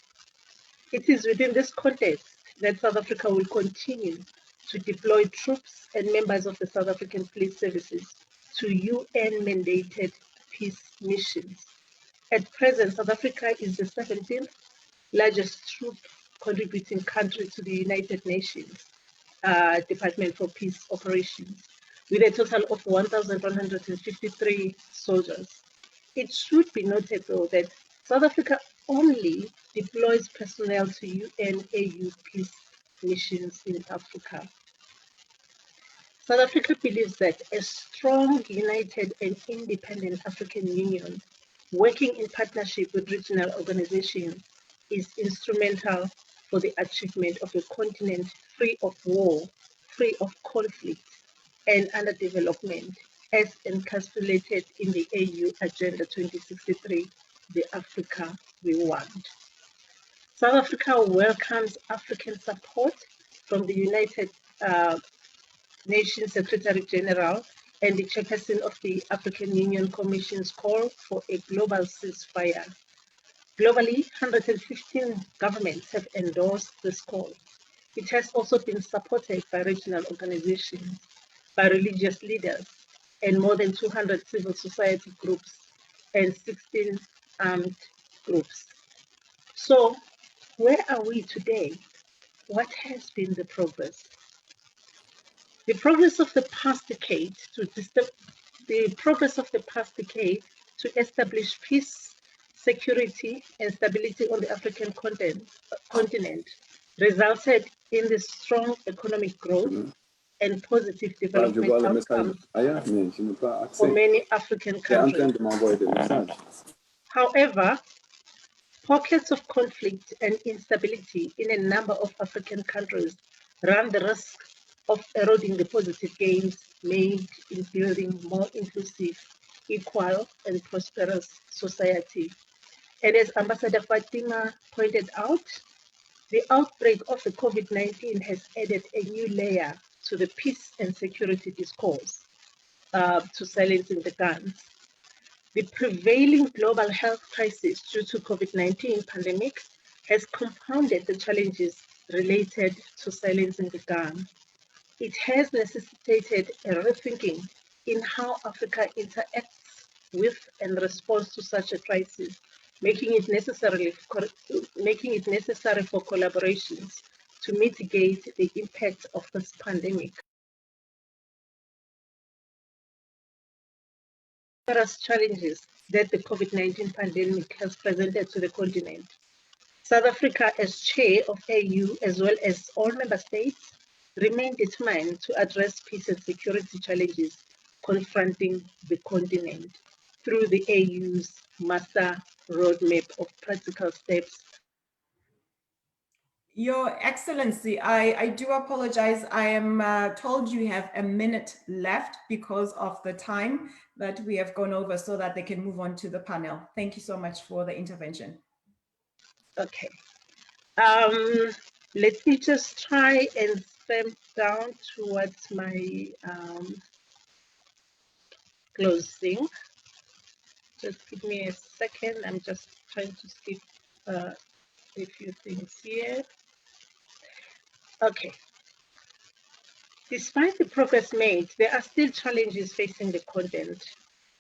It is within this context that South Africa will continue to deploy troops and members of the South African Police Services to UN-mandated peace missions. At present, South Africa is the 17th largest troop contributing country to the United Nations Department for Peace Operations, with a total of 1,153 soldiers. It should be noted, though, that South Africa only deploys personnel to UN-AU peace missions in Africa. South Africa believes that a strong, united, and independent African Union working in partnership with regional organizations is instrumental for the achievement of a continent free of war, free of conflict, and underdevelopment, as encapsulated in the AU Agenda 2063, the Africa we want. South Africa welcomes African support from the United Nations Secretary General and the chairperson of the African Union Commission's call for a global ceasefire. Globally, 115 governments have endorsed this call. It has also been supported by regional organizations, by religious leaders, and more than 200 civil society groups and 16 armed groups. So, where are we today? What has been the progress? The progress of the past decade to establish peace, security, and stability on the African continent resulted in the strong economic growth and positive development outcomes for many African countries. However, pockets of conflict and instability in a number of African countries run the risk of eroding the positive gains made in building more inclusive, equal, and prosperous society. And as Ambassador Fatima pointed out, the outbreak of the COVID-19 has added a new layer to the peace and security discourse, to silencing the guns. The prevailing global health crisis due to COVID-19 pandemic has compounded the challenges related to silencing the gun. It has necessitated a rethinking in how Africa interacts with and responds to such a crisis, making it necessary for collaborations to mitigate the impact of this pandemic. Numerous challenges that the COVID-19 pandemic has presented to the continent. South Africa, as chair of AU, as well as all member states, remain determined to address peace and security challenges confronting the continent through the AU's master roadmap of practical steps. Your Excellency, I do apologize. I am told you have a minute left because of the time that we have gone over so that they can move on to the panel. Thank you so much for the intervention. Okay. Let me just try and step down towards my closing. Just give me a second. I'm just trying to skip a few things here. Okay. Despite the progress made, there are still challenges facing the continent,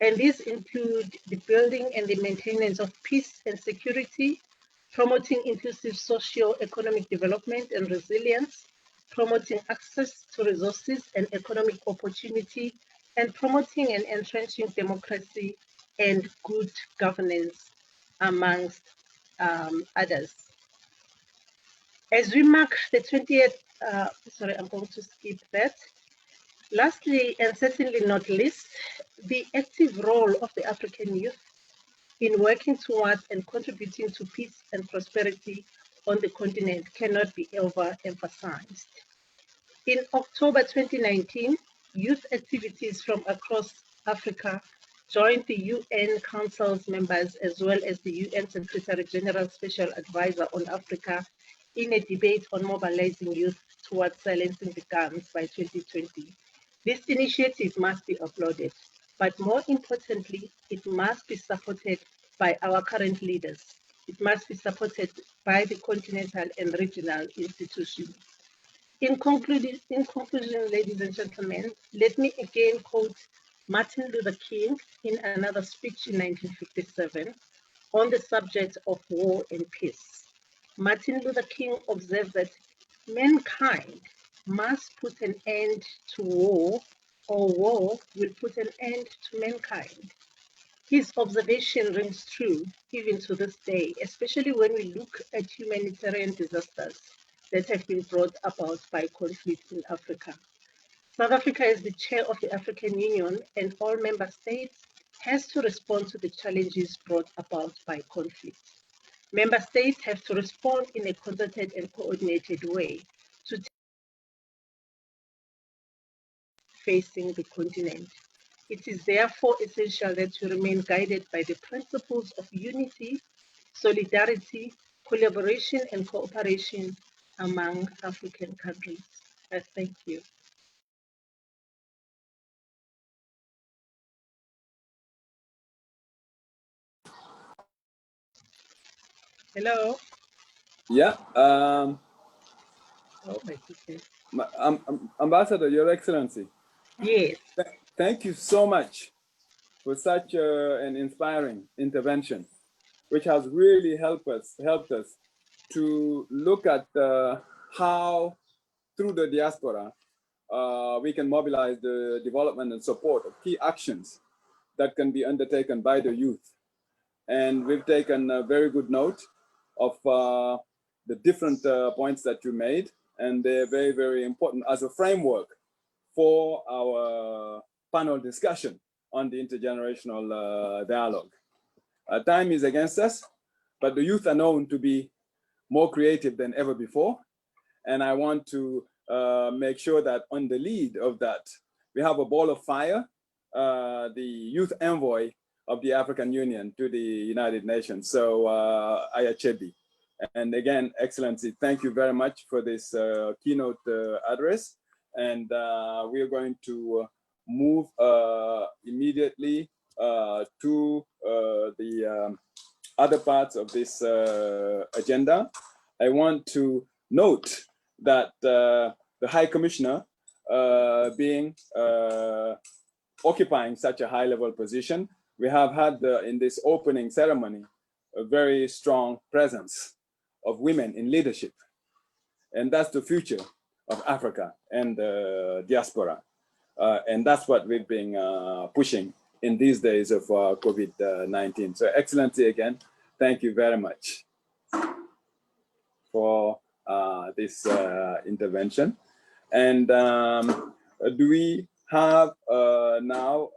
and these include the building and the maintenance of peace and security, promoting inclusive socio-economic development and resilience, promoting access to resources and economic opportunity, and promoting and entrenching democracy and good governance, amongst others. As we mark the 20th, sorry, I'm going to skip that. Lastly, and certainly not least, the active role of the African youth in working towards and contributing to peace and prosperity on the continent cannot be overemphasized. In October 2019, youth activities from across Africa joined the UN Council's members as well as the UN Secretary General Special Advisor on Africa in a debate on mobilizing youth towards silencing the guns by 2020. This initiative must be applauded, but more importantly, it must be supported by our current leaders. It must be supported by the continental and regional institutions. In conclusion, ladies and gentlemen, let me again quote Martin Luther King in another speech in 1957 on the subject of war and peace. Martin Luther King observed that mankind must put an end to war, or war will put an end to mankind. His observation rings true even to this day, especially when we look at humanitarian disasters that have been brought about by conflict in Africa. South Africa, as the chair of the African Union and all member states, has to respond to the challenges brought about by conflict. Member states have to respond in a concerted and coordinated way to facing the continent. It is therefore essential that we remain guided by the principles of unity, solidarity, collaboration, and cooperation among African countries. Thank you. Hello. Yeah. Oh my goodness. Ambassador, Your Excellency. Yes. Thank you so much for such an inspiring intervention, which has really helped us to look at how, through the diaspora, we can mobilize the development and support of key actions that can be undertaken by the youth. And we've taken a very good note of the different points that you made, and they're very, very important as a framework for our panel discussion on the intergenerational dialogue. Time is against us, but the youth are known to be more creative than ever before. And I want to make sure that on the lead of that, we have a ball of fire, the youth envoy of the African Union to the United Nations. So Aya Chebi. And again, Excellency, thank you very much for this keynote address. And we are going to move immediately to the other parts of this agenda. I want to note that the High Commissioner occupying such a high-level position, we have had in this opening ceremony a very strong presence of women in leadership. And that's the future of Africa and diaspora. And that's what we've been pushing in these days of COVID-19. So Excellency, again, thank you very much for this intervention. And do we have now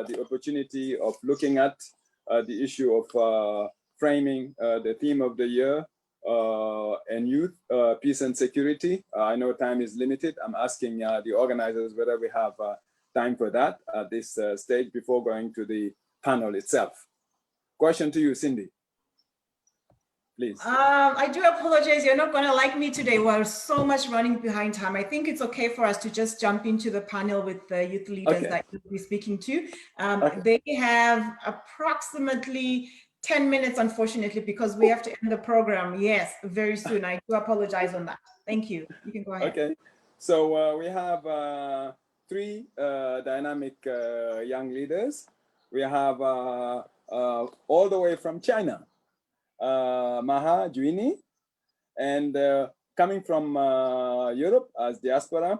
the opportunity of looking at the issue of framing the theme of the year and youth, peace and security? I know time is limited. I'm asking the organizers whether we have time for that at this stage before going to the panel itself. Question to you, Cindy, please. I do apologize. You're not going to like me today. We're so much running behind time. I think it's okay for us to just jump into the panel with the youth leaders that you'll be speaking to. They have approximately 10 minutes, unfortunately, because we have to end the program. Yes, very soon. I do apologize on that. Thank you. You can go ahead. Okay. So we have three dynamic young leaders. We have all the way from China, Maha Juini, and coming from Europe as Diaspora,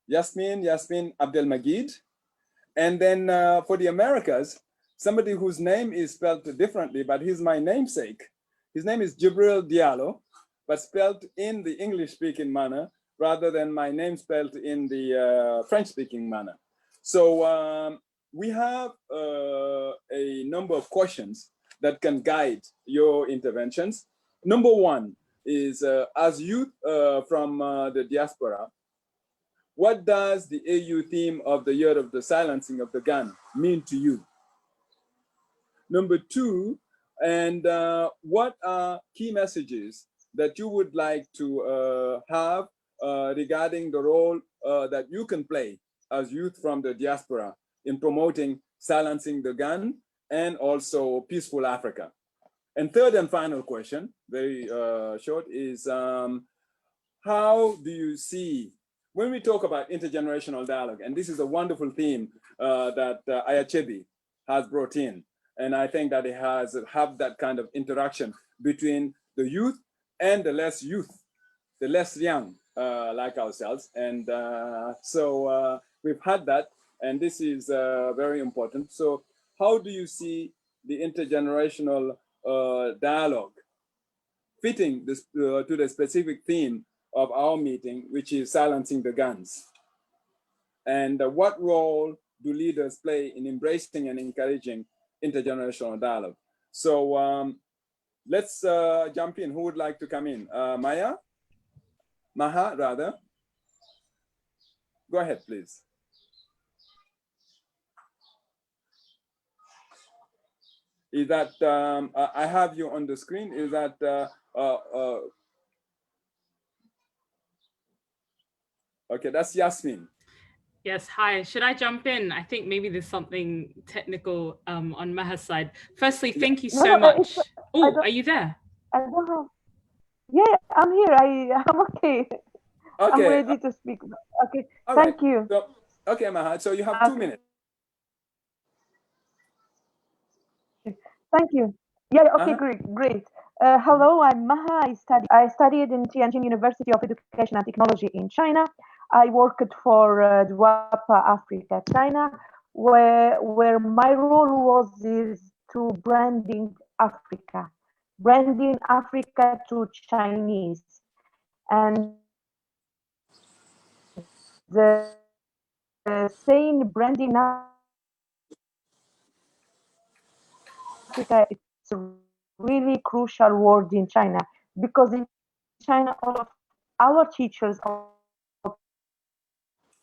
Yasmin Abdelmajid. And then for the Americas, somebody whose name is spelled differently, but he's my namesake. His name is Jibril Diallo, but spelled in the English-speaking manner rather than my name spelled in the French-speaking manner. So we have a number of questions that can guide your interventions. Number one is, as youth from the diaspora, what does the AU theme of the year of the silencing of the gun mean to you? Number two, and what are key messages that you would like to have regarding the role that you can play as youth from the diaspora in promoting silencing the gun and also peaceful Africa? And third and final question, very short, is how do you see, when we talk about intergenerational dialogue, and this is a wonderful theme that Aya Chebi has brought in, and I think that it has have that kind of interaction between the youth and the less young, like ourselves. And so we've had that, and this is very important. So how do you see the intergenerational dialogue fitting this, to the specific theme of our meeting, which is silencing the guns? And what role do leaders play in embracing and encouraging intergenerational dialogue? So let's jump in. Who would like to come in? Maha, rather. Go ahead, please. Is that, I have you on the screen. Is that, okay, that's Yasmin. Yes, hi. Should I jump in? I think maybe there's something technical on Maha's side. Firstly, thank you so much. Oh, are you there? I don't have. Yeah, I'm here. I'm okay. I'm ready to speak. Okay, thank you. So, okay, Maha, so you have 2 minutes. Thank you. Yeah, okay, great. Hello, I'm Maha. I studied in Tianjin University of Education and Technology in China. I worked for Diaspora Africa, China, where my role is to branding Africa to Chinese, and the saying branding Africa, it's a really crucial word in China, because in China all of our teachers, our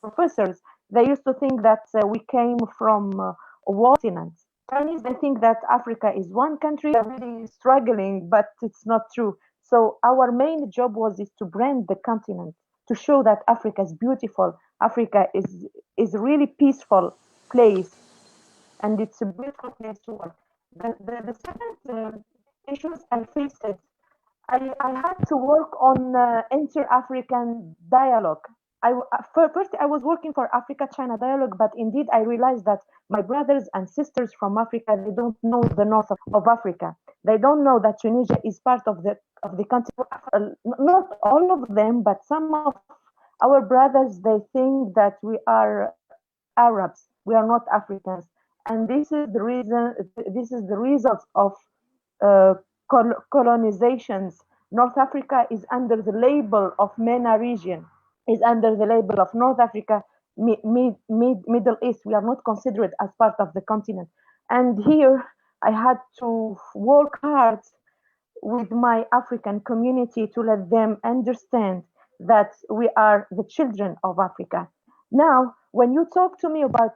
professors, they used to think that we came from a continent. Chinese, they think that Africa is one country, they're really struggling, but it's not true. So our main job is to brand the continent, to show that Africa is beautiful. Africa is really peaceful place, and it's a beautiful place to work. The second issues I faced it, I had to work on inter-African dialogue. First, I was working for Africa-China dialogue, but indeed I realized that my brothers and sisters from Africa, they don't know the north of Africa. They don't know that Tunisia is part of the country. Not all of them, but some of our brothers, they think that we are Arabs. We are not Africans, and this is the reason. This is the result of uh, colonizations. North Africa is under the label of MENA region, is under the label of North Africa, Middle East. We are not considered as part of the continent. And here I had to work hard with my African community to let them understand that we are the children of Africa. Now, when you talk to me about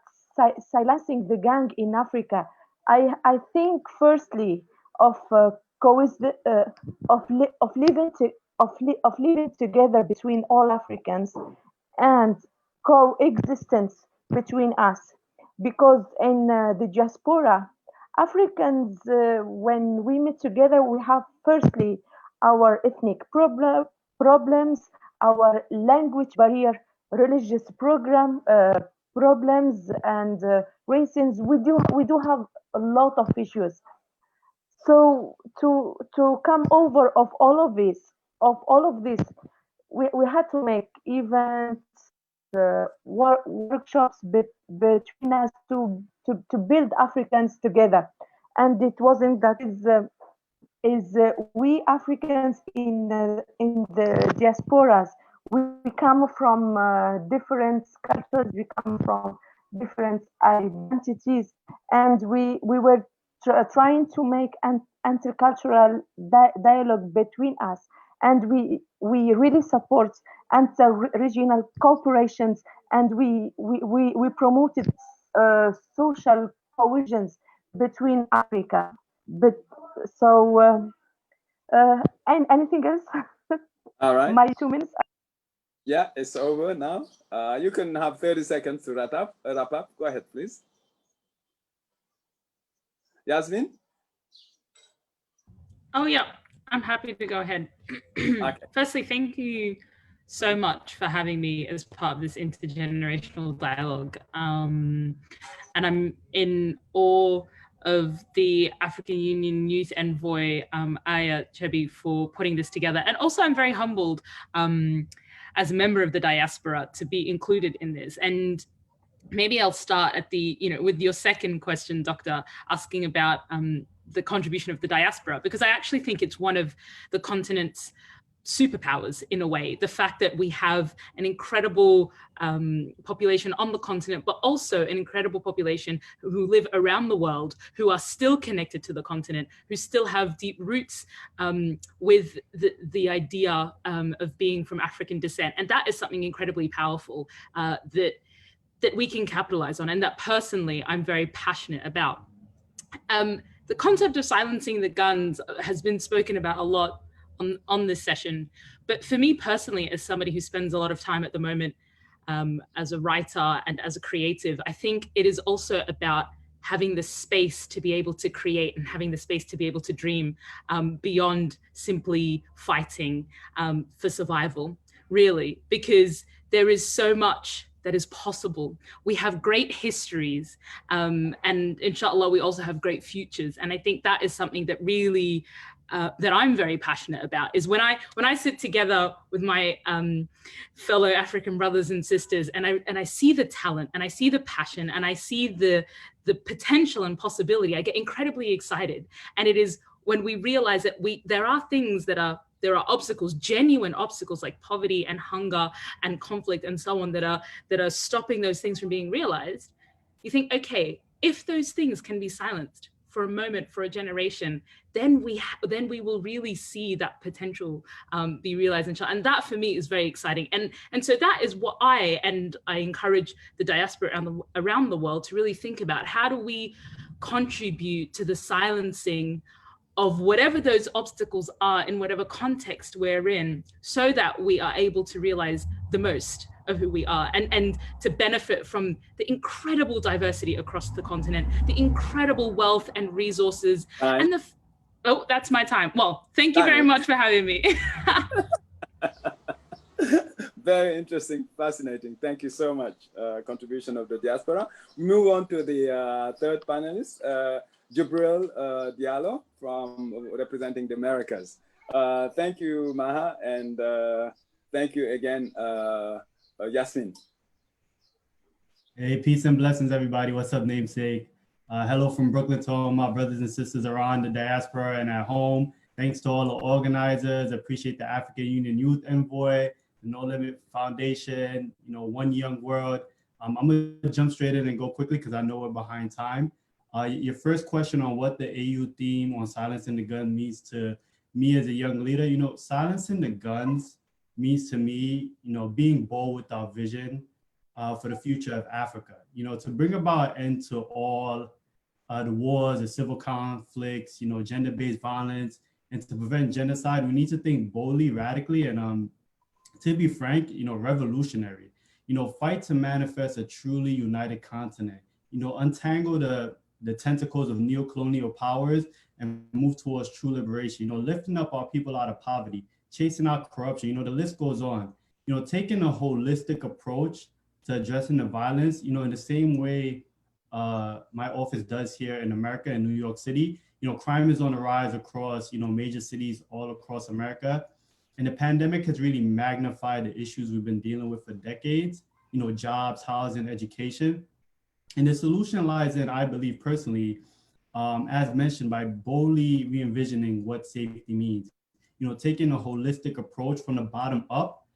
silencing the gang in Africa, I think firstly of living together between all Africans and coexistence between us, because in the diaspora, Africans, when we meet together, we have firstly our ethnic problems, our language barrier, religious problems, and racism. We do have a lot of issues. So to come over of all of this, we had to make events, workshops between us to build Africans together. And it wasn't that we Africans in the diasporas, we come from different cultures, we come from different identities, and we were trying to make an intercultural dialogue between us, and we really support inter-regional cooperations, and we promoted social cohesions between Africa. But so and anything else? All right. My 2 minutes. Yeah, it's over now. You can have 30 seconds to wrap up. Go ahead, please. Yasmin? Oh, yeah, I'm happy to go ahead. Okay. Firstly, thank you so much for having me as part of this intergenerational dialogue. And I'm in awe of the African Union Youth Envoy, Aya Chebi, for putting this together. And also I'm very humbled as a member of the diaspora to be included in this. And maybe I'll start at with your second question, Doctor, asking about the contribution of the diaspora, because I actually think it's one of the continent's superpowers in a way. The fact that we have an incredible population on the continent, but also an incredible population who live around the world, who are still connected to the continent, who still have deep roots with the idea of being from African descent. And that is something incredibly powerful that we can capitalize on, and that personally I'm very passionate about. The concept of silencing the guns has been spoken about a lot on this session, but for me personally, as somebody who spends a lot of time at the moment as a writer and as a creative, I think it is also about having the space to be able to create and having the space to be able to dream beyond simply fighting for survival, really, because there is so much that is possible. We have great histories, and inshallah, we also have great futures. And I think that is something that really, that I'm very passionate about, is when I sit together with my fellow African brothers and sisters, and I see the talent, and I see the passion, and I see the potential and possibility, I get incredibly excited. And it is when we realize that there are things that are, there are obstacles, genuine obstacles like poverty and hunger and conflict and so on that are stopping those things from being realized. You think, okay, if those things can be silenced, for a moment, for a generation, then we will really see that potential be realized in China. And that for me is very exciting. And so that is what I encourage the diaspora around the world to really think about. How do we contribute to the silencing of whatever those obstacles are in whatever context we're in, so that we are able to realize the most of who we are and to benefit from the incredible diversity across the continent, the incredible wealth and resources, and oh, that's my time. Well, thank you very much for having me. Very interesting, fascinating. Thank you so much. Contribution of the diaspora. Move on to the third panelist, Jibril Diallo, representing the Americas. Thank you, Maha, and thank you again, Yasmin. Hey, peace and blessings, everybody. What's up, namesake? Hello from Brooklyn to all my brothers and sisters around the diaspora and at home. Thanks to all the organizers. Appreciate the African Union Youth Envoy, the No Limit Foundation, One Young World. I'm gonna jump straight in and go quickly because I know we're behind time. Your first question on what the AU theme on silencing the gun means to me as a young leader, silencing the guns means to me, being bold with our vision for the future of Africa, to bring about an end to all the wars, the civil conflicts, gender-based violence, and to prevent genocide. We need to think boldly, radically, and to be frank, revolutionary. Fight to manifest a truly united continent. Untangle the tentacles of neo-colonial powers and move towards true liberation. Lifting up our people out of poverty, chasing out corruption. The list goes on. Taking a holistic approach to addressing the violence, in the same way my office does here in America, in New York City. Crime is on the rise across, major cities all across America. And the pandemic has really magnified the issues we've been dealing with for decades, jobs, housing, education. And the solution lies in, I believe personally, as mentioned, by boldly re-envisioning what safety means. Taking a holistic approach from the bottom up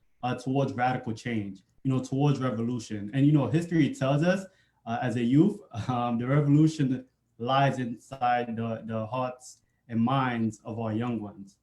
towards radical change, towards revolution. And, history tells us as a youth, the revolution lies inside the hearts and minds of our young ones.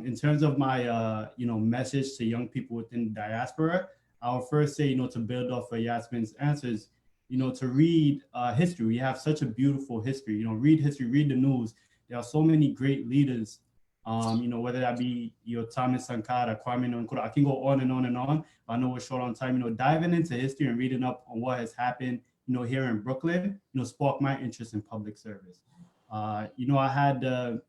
In terms of my, message to young people within the diaspora, I'll first say, to build off of Yasmin's answers, to read history. We have such a beautiful history. Read history, read the news. There are so many great leaders. Whether that be Thomas Sankara, Kwame Nkrumah, I can go on and on and on. But I know we're short on time. Diving into history and reading up on what has happened, here in Brooklyn, sparked my interest in public service. I had the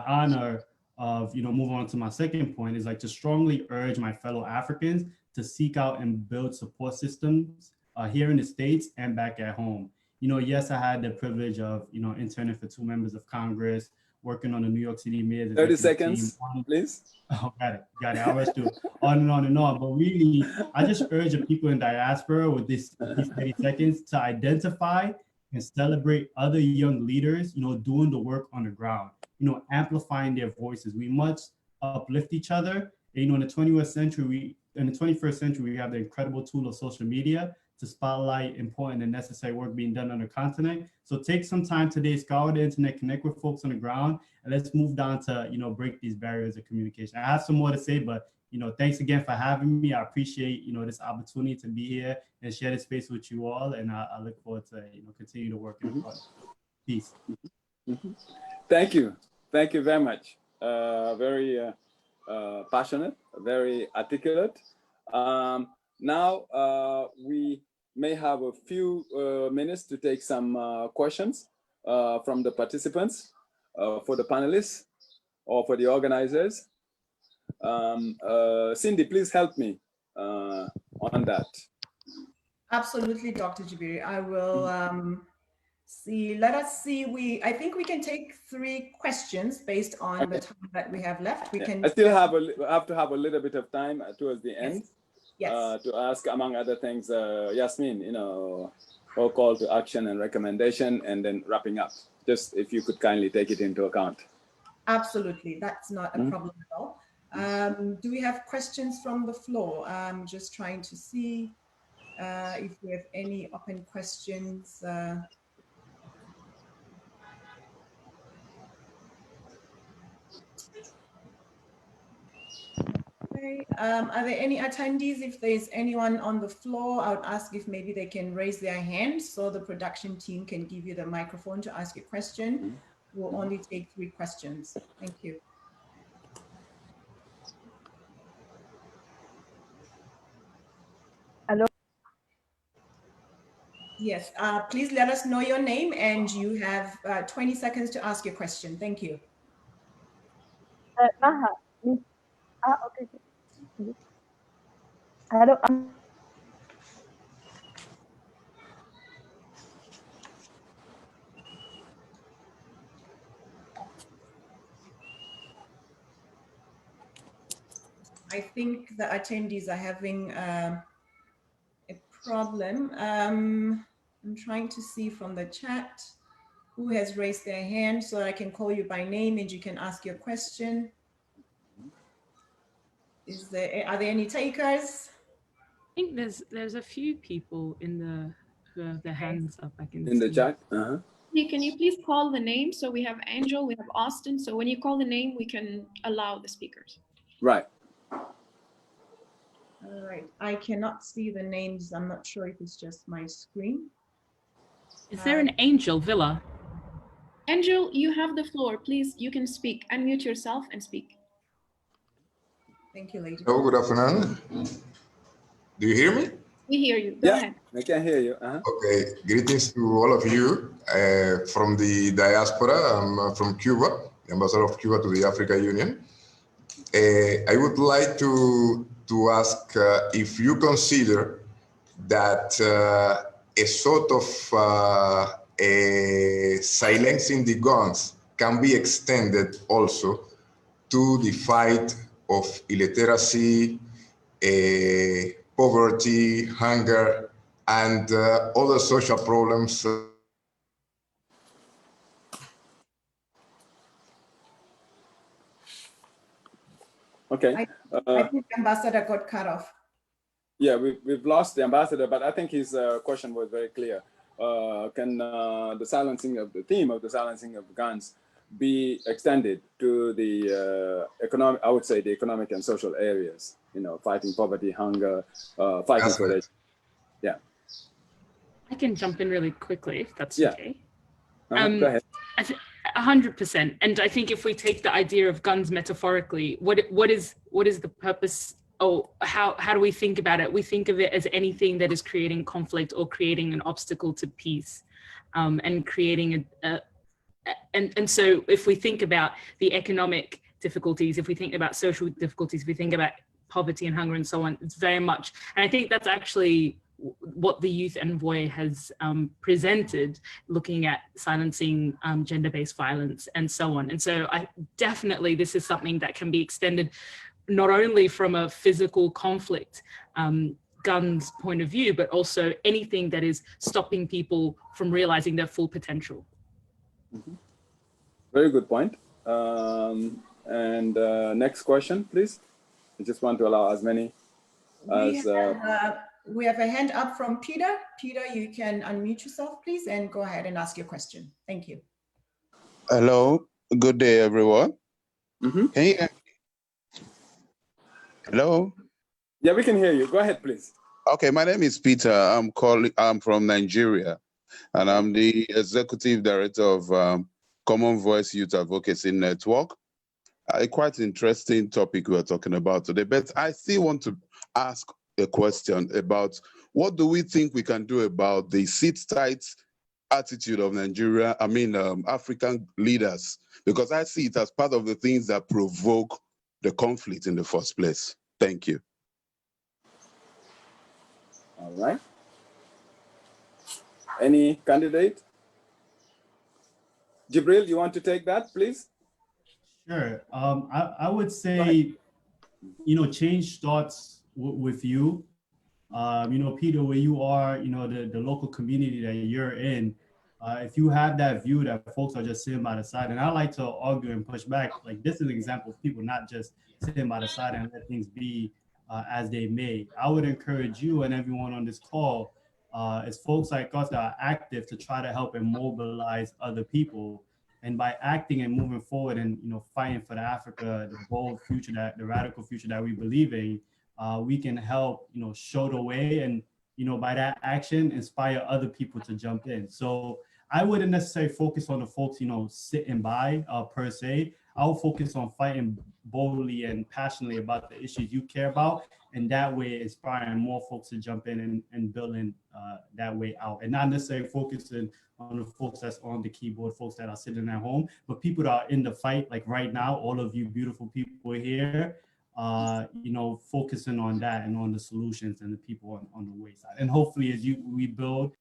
honor of, moving on to my second point, is like to strongly urge my fellow Africans to seek out and build support systems here in the States and back at home. Yes, I had the privilege of, interning for 2 members of Congress, working on the New York City mayor's 30 seconds, team. please. Oh, got it. I'll rush through on and on and on. But really, I just urge the people in diaspora with these 30 seconds to identify and celebrate other young leaders, doing the work on the ground, amplifying their voices. We must uplift each other. And, in the 21st century, we have the incredible tool of social media to spotlight important and necessary work being done on the continent. So take some time today, scour the internet, connect with folks on the ground, and let's move down to, break these barriers of communication. I have some more to say, but, thanks again for having me. I appreciate, this opportunity to be here and share this space with you all. And I look forward to, continue to work in the process. Peace. Thank you. Thank you very much. Very passionate, very articulate. Now we may have a few minutes to take some questions from the participants, for the panelists or for the organizers. Cindy, please help me on that. Absolutely, Dr. Jibiri. I will see. Let us see. I think we can take 3 questions based on the time that we have left. We can. I still have to have a little bit of time towards the end. Yes. To ask, among other things, Yasmin, her call to action and recommendation, and then wrapping up. Just if you could kindly take it into account. Absolutely, that's not a problem at all. Do we have questions from the floor? I'm just trying to see if we have any open questions. Okay. Are there any attendees? If there's anyone on the floor, I would ask if maybe they can raise their hand so the production team can give you the microphone to ask a question. We'll only take 3 questions. Thank you. Hello. Yes, please let us know your name and you have 20 seconds to ask your question. Thank you. Maha. Okay. Hello. I think the attendees are having a problem. I'm trying to see from the chat who has raised their hand so I can call you by name and you can ask your question. Are there any takers? I think there's a few people in the who have their hands up. I can In the see. chat. Hey, can you please call the name? So we have Angel, we have Austin. So when you call the name, we can allow the speakers. Right. All right, I cannot see the names. I'm not sure if it's just my screen. Is there an Angel Villa? Angel, you have the floor. Please, you can speak. Unmute yourself and speak. Thank you, lady. Hello, good afternoon. Do you hear me? We hear you. Go ahead. I can hear you. Okay, greetings to all of you from the diaspora. I'm from Cuba, the ambassador of Cuba to the African Union. I would like to ask if you consider that a sort of silencing the guns can be extended also to the fight of illiteracy, poverty, hunger, and other social problems. Okay. I think Ambassador got cut off. Yeah, we've lost the ambassador, but I think his question was very clear. Can the silencing of the theme of the silencing of guns be extended to the economic, I would say the economic and social areas, you know, fighting poverty, hunger, fighting for it. Yeah. I can jump in really quickly if that's okay. Go ahead. 100%. And I think if we take the idea of guns metaphorically, what is the purpose? Oh, how do we think about it? We think of it as anything that is creating conflict or creating an obstacle to peace, and creating and so if we think about the economic difficulties, if we think about social difficulties, if we think about poverty and hunger and so on, it's very much, and I think that's actually what the Youth Envoy has presented, looking at silencing gender-based violence and so on. And so definitely this is something that can be extended not only from a physical conflict guns point of view, but also anything that is stopping people from realizing their full potential. Mm-hmm. Very good point. Next question, please. I just want to allow as many as... We have a hand up from Peter. Peter, you can unmute yourself, please, and go ahead and ask your question. Thank you. Hello, good day, everyone. Mm-hmm. Can you hear me? Hello? Yeah, we can hear you. Go ahead, please. Okay, my name is Peter. I'm from Nigeria, and I'm the Executive Director of Common Voice Youth Advocacy Network. A quite interesting topic we are talking about today, but I still want to ask a question about what do we think we can do about the sit-tight attitude of Nigeria, African leaders, because I see it as part of the things that provoke the conflict in the first place. Thank you. All right. Any candidate? Jibril, you want to take that, please? Sure. I would say, change starts with you. Peter, where you are, the local community that you're in, if you have that view that folks are just sitting by the side, and I like to argue and push back, like this is an example of people not just sitting by the side and let things be as they may. I would encourage you and everyone on this call, as folks like us that are active, to try to help and mobilize other people. And by acting and moving forward and, you know, fighting for the Africa, the bold future, the radical future that we believe in, we can help, you know, show the way and, you know, by that action, inspire other people to jump in. So I wouldn't necessarily focus on the folks, you know, sitting by per se. I'll focus on fighting boldly and passionately about the issues you care about, and that way inspiring more folks to jump in and building that way out, and not necessarily focusing on the folks that's on the keyboard, folks that are sitting at home, but people that are in the fight, like right now, all of you beautiful people here, you know, focusing on that and on the solutions and the people on the way side. And hopefully as we build,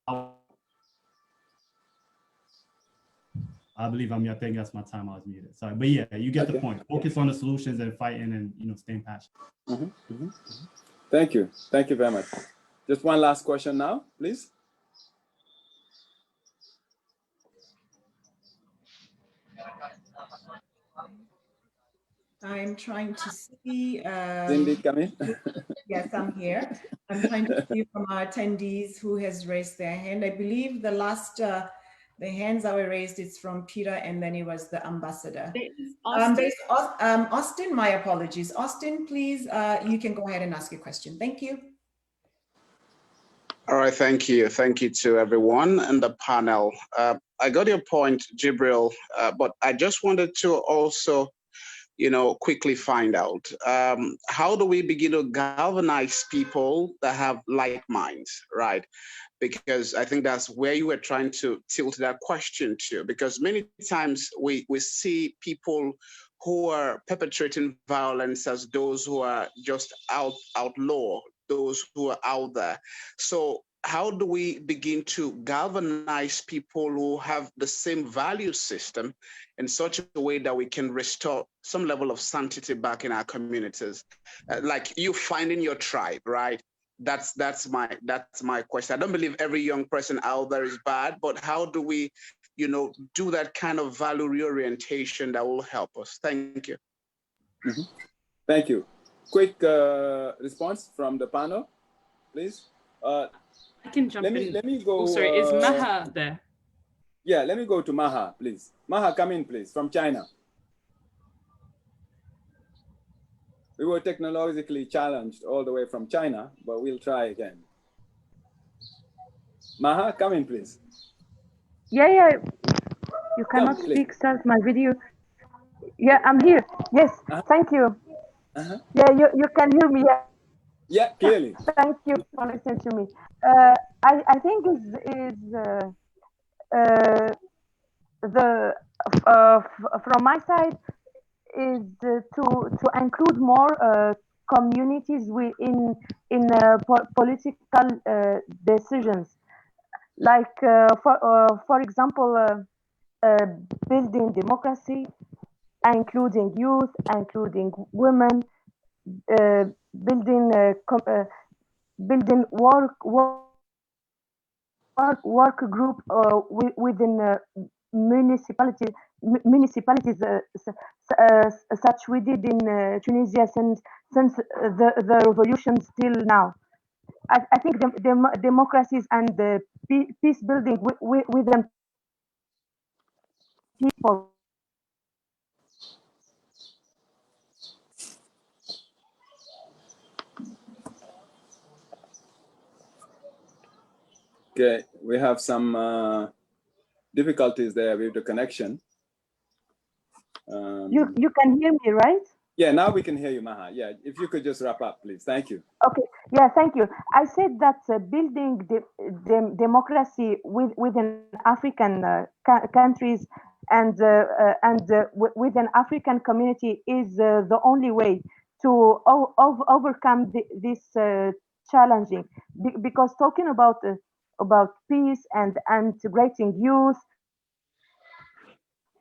I believe I think that's my time I was muted. Sorry, but yeah, you get the point. Focus on the solutions and fighting and, you know, staying passionate. Thank you. Thank you very much. Just one last question now, please. I'm trying to see. Cindy, come in. Yes, I'm here. I'm trying to see from our attendees who has raised their hand. I believe the last, the hands that were raised, it's from Peter, and then it was the ambassador. Austin? Austin, my apologies. Austin, please, you can go ahead and ask your question. Thank you. All right, thank you. Thank you to everyone and the panel. I got your point, Jibril, but I just wanted to also, you know, quickly find out, how do we begin to galvanize people that have like minds, right? Because I think that's where you were trying to tilt that question to, because many times we see people who are perpetrating violence as those who are just outlaw, those who are out there. So how do we begin to galvanize people who have the same value system in such a way that we can restore some level of sanctity back in our communities? Like you finding your tribe, right? That's my question. I don't believe every young person out there is bad, but how do we, you know, do that kind of value reorientation that will help us? Thank you. Thank you. Quick response from the panel, please. I can jump in. Let me go. Oh, sorry, is Maha there? Yeah, let me go to Maha, please. Maha, come in, please, from China. We were technologically challenged all the way from China, but we'll try again. Maha, come in, please. Yeah. You cannot speak, start my video. Yeah, I'm here. Yes, thank you. Yeah, you can hear me. Yeah, clearly. Thank you for listening to me. I think from my side is to include more communities in political decisions, like for example, building democracy, including youth, including women, building work group within municipalities, such we did in Tunisia since the revolution till now. I think the democracies and the peace building within people. Okay, we have some difficulties there with the connection. You can hear me, right? Yeah, now we can hear you, Maha. Yeah, if you could just wrap up, please. Thank you. Okay. Yeah, thank you. I said that building the democracy within African countries and within African community is the only way to overcome this challenging. Because talking about peace and integrating youth,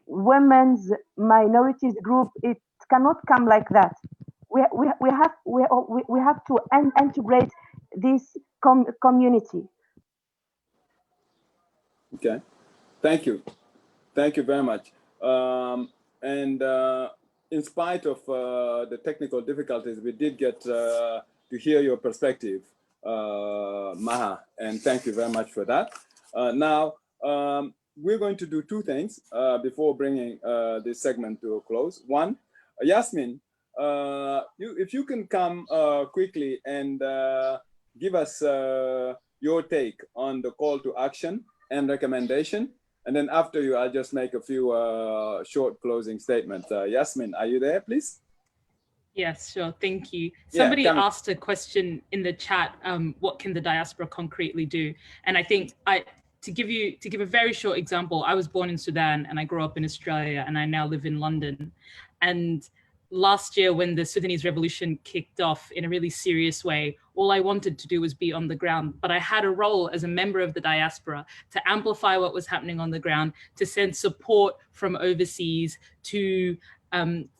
women's, minorities group, it cannot come like that. We have to integrate this community. Okay, thank you very much. In spite of the technical difficulties, we did get to hear your perspective, Maha, and thank you very much for that. Now, we're going to do two things before bringing this segment to a close. One, Yasmin, if you can come quickly and give us your take on the call to action and recommendation. And then after you, I'll just make a few short closing statements. Yasmin, are you there, please? Yes, sure. Thank you. Yeah, Somebody asked a question in the chat, what can the diaspora concretely do? And I think to give a very short example, I was born in Sudan and I grew up in Australia and I now live in London. And last year when the Sudanese revolution kicked off in a really serious way, all I wanted to do was be on the ground. But I had a role as a member of the diaspora to amplify what was happening on the ground, to send support from overseas, to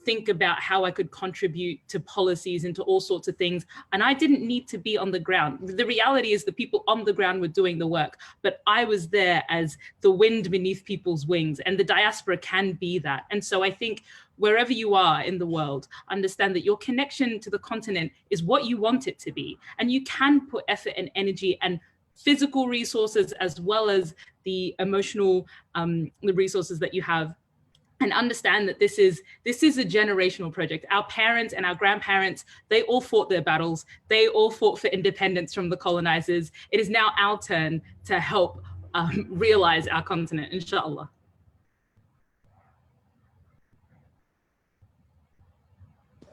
think about how I could contribute to policies and to all sorts of things. And I didn't need to be on the ground. The reality is the people on the ground were doing the work, but I was there as the wind beneath people's wings, and the diaspora can be that. And so I think wherever you are in the world, understand that your connection to the continent is what you want it to be. And you can put effort and energy and physical resources as well as the emotional the resources that you have, and understand that this is a generational project. Our parents and our grandparents, they all fought their battles. They all fought for independence from the colonizers. It is now our turn to help realize our continent, inshallah.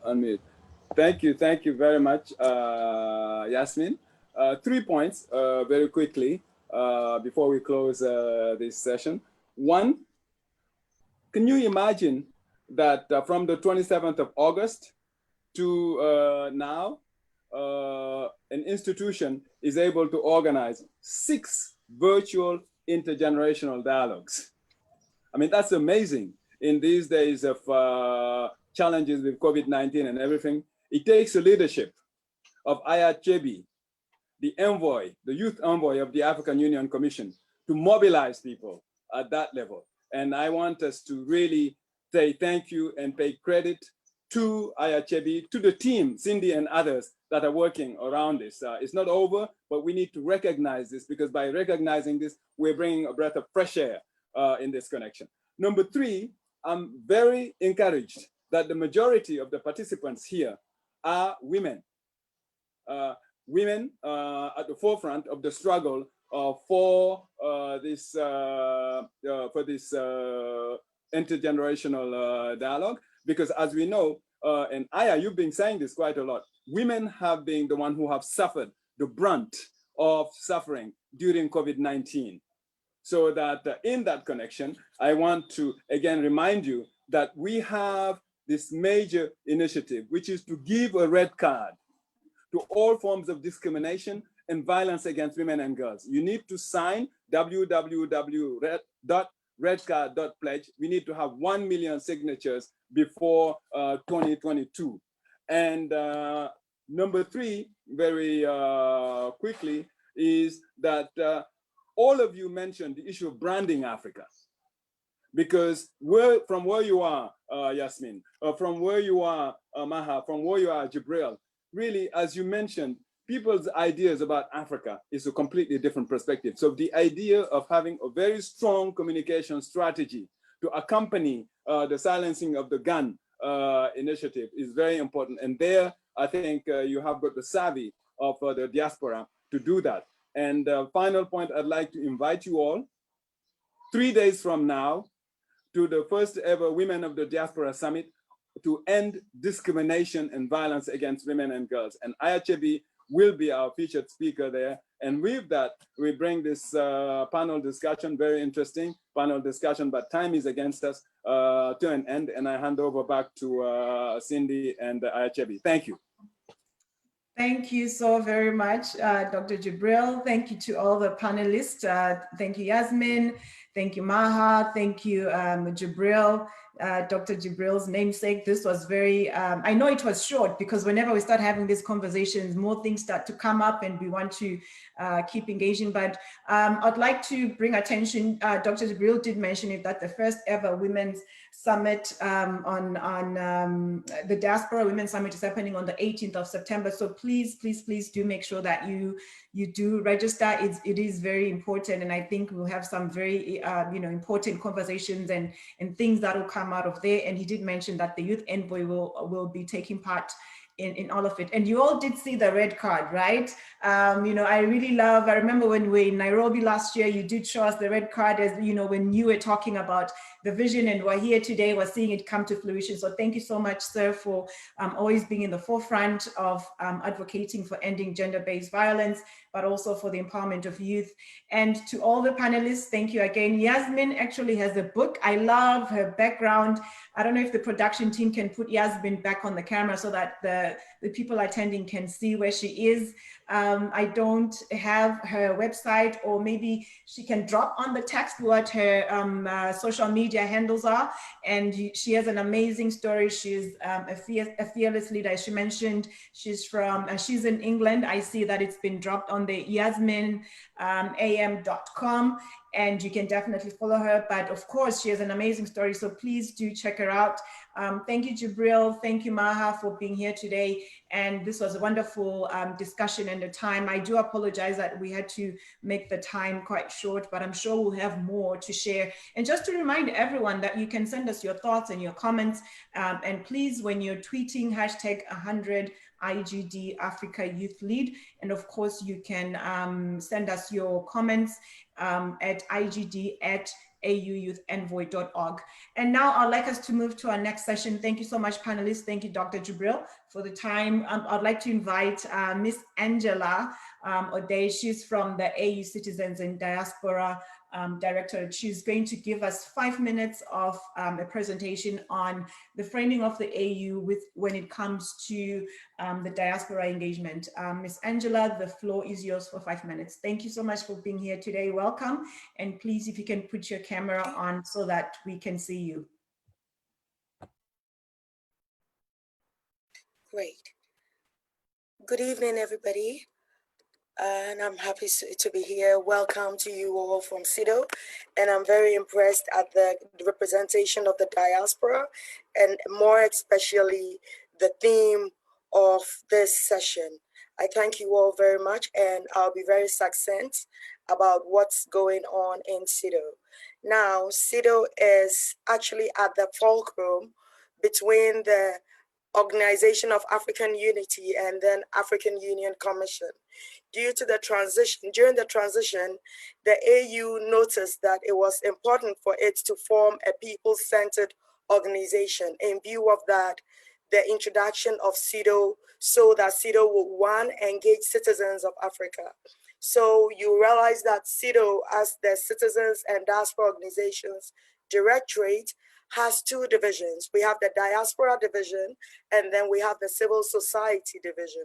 Unmute. Thank you very much, Yasmin. 3 points very quickly before we close this session. One, can you imagine that from the 27th of August to now, an institution is able to organize 6 virtual intergenerational dialogues? I mean, that's amazing. In these days of challenges with COVID-19 and everything, it takes the leadership of Aya Chebi, the envoy, the youth envoy of the African Union Commission, to mobilize people at that level. And I want us to really say thank you and pay credit to Aya Chebi, to the team, Cindy and others that are working around this. It's not over, but we need to recognize this, because by recognizing this, we're bringing a breath of fresh air in this connection. Number 3, I'm very encouraged that the majority of the participants here are women. Women at the forefront of the struggle for this intergenerational dialogue, because as we know, and Aya, you've been saying this quite a lot, women have been the one who have suffered the brunt of suffering during COVID-19. So that in that connection, I want to again remind you that we have this major initiative, which is to give a red card to all forms of discrimination and violence against women and girls. You need to sign www.redcard.pledge. We need to have 1 million signatures before 2022. And number 3, very quickly, is that all of you mentioned the issue of branding Africa. Because from where you are, Yasmin, from where you are, Maha, from where you are, Jibril, really, as you mentioned, people's ideas about Africa is a completely different perspective. So the idea of having a very strong communication strategy to accompany the silencing of the gun initiative is very important. And there, I think you have got the savvy of the diaspora to do that. And final point, I'd like to invite you all 3 days from now to the first ever Women of the Diaspora Summit to end discrimination and violence against women and girls. And Aya Chebi will be our featured speaker there. And with that, we bring this panel discussion, very interesting panel discussion, but time is against us, to an end. And I hand over back to Cindy and Aya Chebi. Thank you. Thank you so very much, Dr. Jibril. Thank you to all the panelists. Thank you, Yasmin. Thank you, Maha. Thank you, Jibril. Dr. Jibril's namesake. This was very, I know it was short because whenever we start having these conversations, more things start to come up and we want to keep engaging. But I'd like to bring attention, Dr. Jibril did mention it, that the first ever Women's Summit on the Diaspora Women's Summit is happening on the 18th of September. So please, please, please do make sure that you do register. It is very important, and I think we'll have some very important conversations and things that will come out of there. And he did mention that the Youth Envoy will be taking part in all of it. And you all did see the red card, right? I really love, I remember when we were in Nairobi last year, you did show us the red card as, when you were talking about the vision, and we're here today, we're seeing it come to fruition. So thank you so much, sir, for always being in the forefront of advocating for ending gender-based violence, but also for the empowerment of youth. And to all the panelists, thank you again. Yasmin actually has a book. I love her background. I don't know if the production team can put Yasmin back on the camera so that the people attending can see where she is. I don't have her website, or maybe she can drop on the text what her social media handles are. And she has an amazing story. She's a fearless leader, as she mentioned. She's in England. I see that it's been dropped on the yasminam.com, and you can definitely follow her. But of course, she has an amazing story, so please do check her out. Thank you, Jibril. Thank you, Maha, for being here today. And this was a wonderful discussion and the time. I do apologize that we had to make the time quite short, but I'm sure we'll have more to share. And just to remind everyone that you can send us your thoughts and your comments. And please, when you're tweeting, hashtag 100 IGD Africa Youth Lead. And of course, you can send us your comments at igd@auyouenvoy.org. And now I'd like us to move to our next session. Thank you so much, panelists. Thank you, Dr. Jibril, for the time. I'd like to invite Miss Angela O'Day. She's from the AU Citizens and Diaspora Directorate. She's going to give us 5 minutes of a presentation on the framing of the AU when it comes to the diaspora engagement. Miss Angela, the floor is yours for 5 minutes. Thank you so much for being here today. Welcome. And please, if you can put your camera on so that we can see you. Great. Good evening, everybody. And I'm happy to be here. Welcome to you all from CIDO. And I'm very impressed at the representation of the diaspora, and more especially the theme of this session. I thank you all very much, and I'll be very succinct about what's going on in CIDO. Now, CIDO is actually at the fulcrum between the Organization of African Unity and then African Union Commission. During the transition, the AU noticed that it was important for it to form a people-centered organization. In view of that, the introduction of CIDO, so that CIDO would, one, engage citizens of Africa. So you realize that CIDO, as the Citizens and Diaspora Organizations Directorate, has two divisions. We have the Diaspora Division, and then we have the Civil Society Division.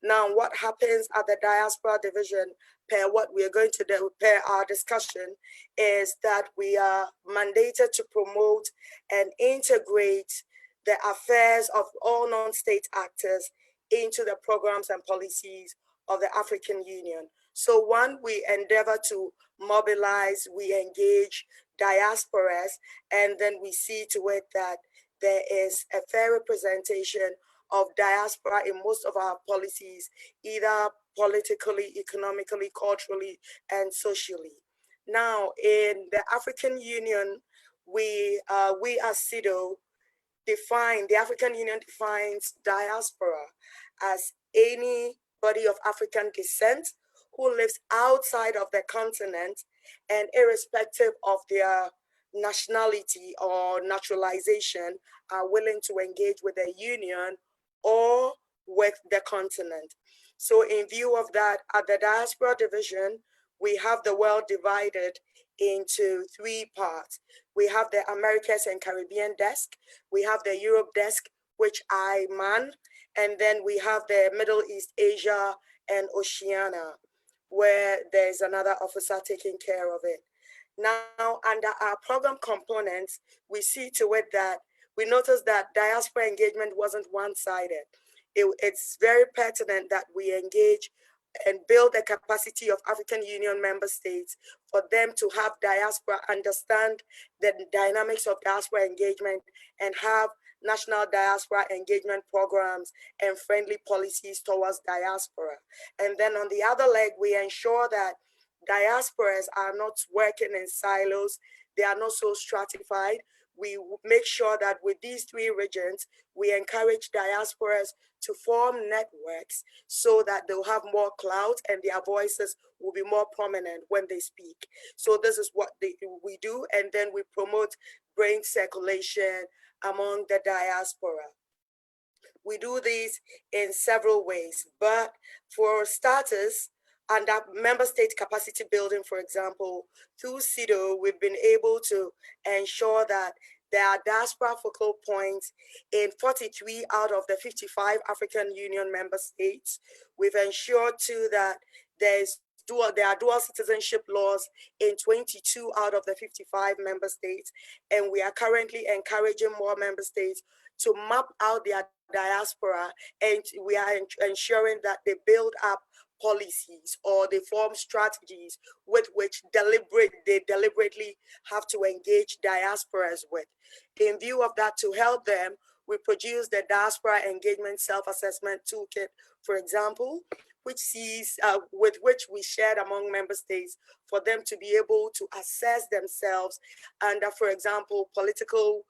Now, what happens at the Diaspora Division, per what we are going to do, per our discussion, is that we are mandated to promote and integrate the affairs of all non-state actors into the programs and policies of the African Union. So one, we endeavor to mobilize, we engage diasporas, and then we see to it that there is a fair representation of diaspora in most of our policies, either politically, economically, culturally, and socially. Now, in the African Union, we as CIDO the African Union defines diaspora as anybody of African descent who lives outside of the continent, and irrespective of their nationality or naturalization, are willing to engage with the union or with the continent. So in view of that, at the Diaspora Division, we have the world divided into three parts. We have the Americas and Caribbean desk, we have the Europe desk, which I man, and then we have the Middle East, Asia, and Oceania, where there's another officer taking care of it. Now, under our program components, we see to it that we noticed that diaspora engagement wasn't one-sided. It's very pertinent that we engage and build the capacity of African Union member states for them to have diaspora understand the dynamics of diaspora engagement and have national diaspora engagement programs and friendly policies towards diaspora. And then on the other leg, we ensure that diasporas are not working in silos. They are not so stratified. We make sure that with these three regions, we encourage diasporas to form networks so that they'll have more clout and their voices will be more prominent when they speak. So this is what we do. And then we promote brain circulation among the diaspora. We do these in several ways, but for starters, under member state capacity building, for example, through CEDAW, we've been able to ensure that there are diaspora focal points in 43 out of the 55 African Union member states. We've ensured too that there are dual citizenship laws in 22 out of the 55 member states, and we are currently encouraging more member states to map out their diaspora, and we are ensuring that they build up policies or they form strategies with which they deliberately have to engage diasporas with. In view of that, to help them, we produce the Diaspora Engagement Self-Assessment Toolkit, for example, with which we shared among member states for them to be able to assess themselves under, for example, political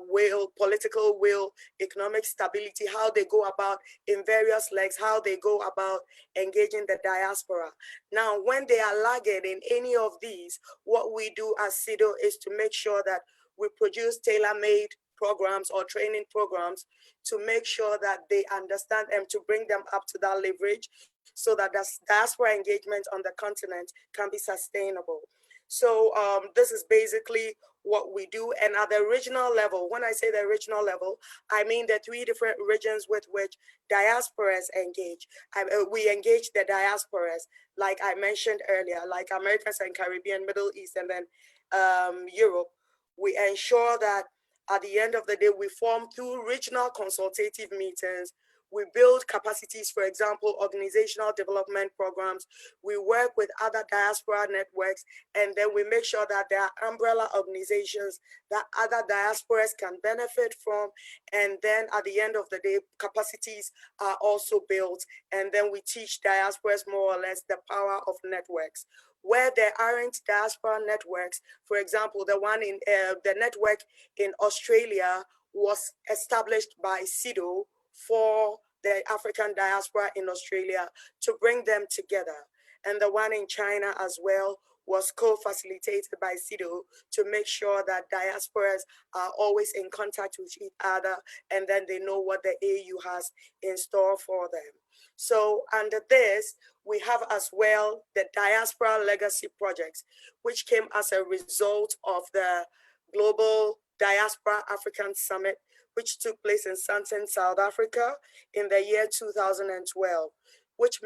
will, economic stability, how they go about in various legs, how they go about engaging the diaspora. Now, when they are lagging in any of these, what we do as CEDAW is to make sure that we produce tailor-made programs or training programs to make sure that they understand and to bring them up to that leverage so that the diaspora engagement on the continent can be sustainable. So this is basically what we do. And at the regional level, when I say the regional level, I mean the three different regions with which diasporas engage. We engage the diasporas, like I mentioned earlier, like Americas and Caribbean, Middle East, and then Europe. We ensure that at the end of the day, we form through regional consultative meetings. We build capacities, for example, organizational development programs. We work with other diaspora networks, and then we make sure that there are umbrella organizations that other diasporas can benefit from. And then at the end of the day, capacities are also built. And then we teach diasporas more or less the power of networks. Where there aren't diaspora networks, for example, the one in the network in Australia was established by CEDAW for the African diaspora in Australia to bring them together. And the one in China as well was co-facilitated by CEDAW to make sure that diasporas are always in contact with each other and then they know what the AU has in store for them. So under this, we have as well the Diaspora Legacy Projects, which came as a result of the Global Diaspora African Summit, which took place in Sandton, South Africa in the year 2012, which